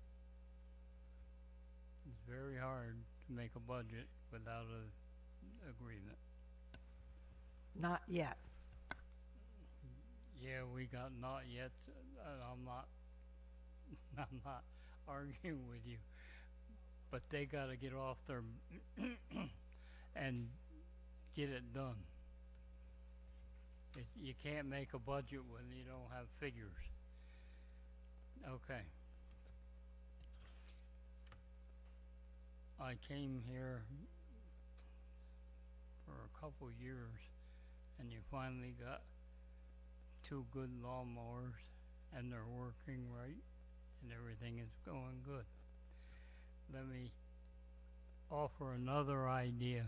Speaker 13: It's very hard to make a budget without a agreement.
Speaker 1: Not yet.
Speaker 13: Yeah, we got not yet, and I'm not arguing with you, but they gotta get off their and get it done. You can't make a budget when you don't have figures. Okay. I came here for a couple years, and you finally got 2 good lawnmowers, and they're working right, and everything is going good. Let me offer another idea.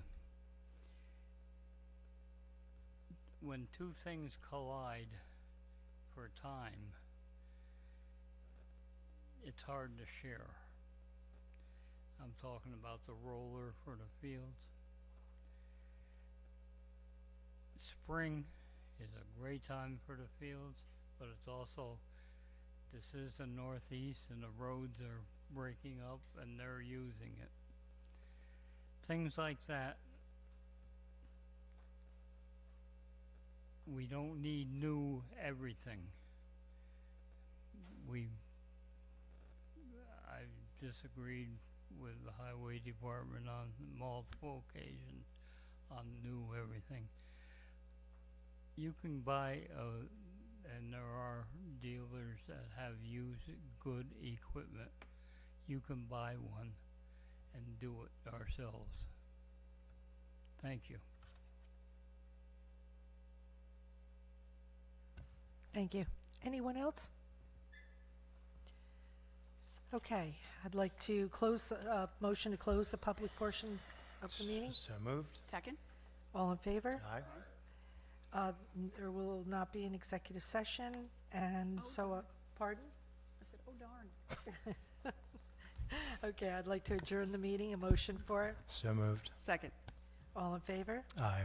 Speaker 13: When two things collide for time, it's hard to share. I'm talking about the roller for the fields. Spring is a great time for the fields, but it's also, this is the Northeast and the roads are breaking up and they're using it. Things like that. We don't need new everything. I've disagreed with the highway department on multiple occasions on new everything. You can buy and there are dealers that have used good equipment. You can buy one and do it ourselves. Thank you.
Speaker 1: Thank you. Anyone else? Okay, I'd like to close, motion to close the public portion of the meeting.
Speaker 4: So moved.
Speaker 12: Second?
Speaker 1: All in favor?
Speaker 4: Aye.
Speaker 1: There will not be an executive session, and so, pardon?
Speaker 12: I said, oh darn.
Speaker 1: Okay, I'd like to adjourn the meeting, a motion for it.
Speaker 4: So moved.
Speaker 12: Second.
Speaker 1: All in favor?
Speaker 4: Aye.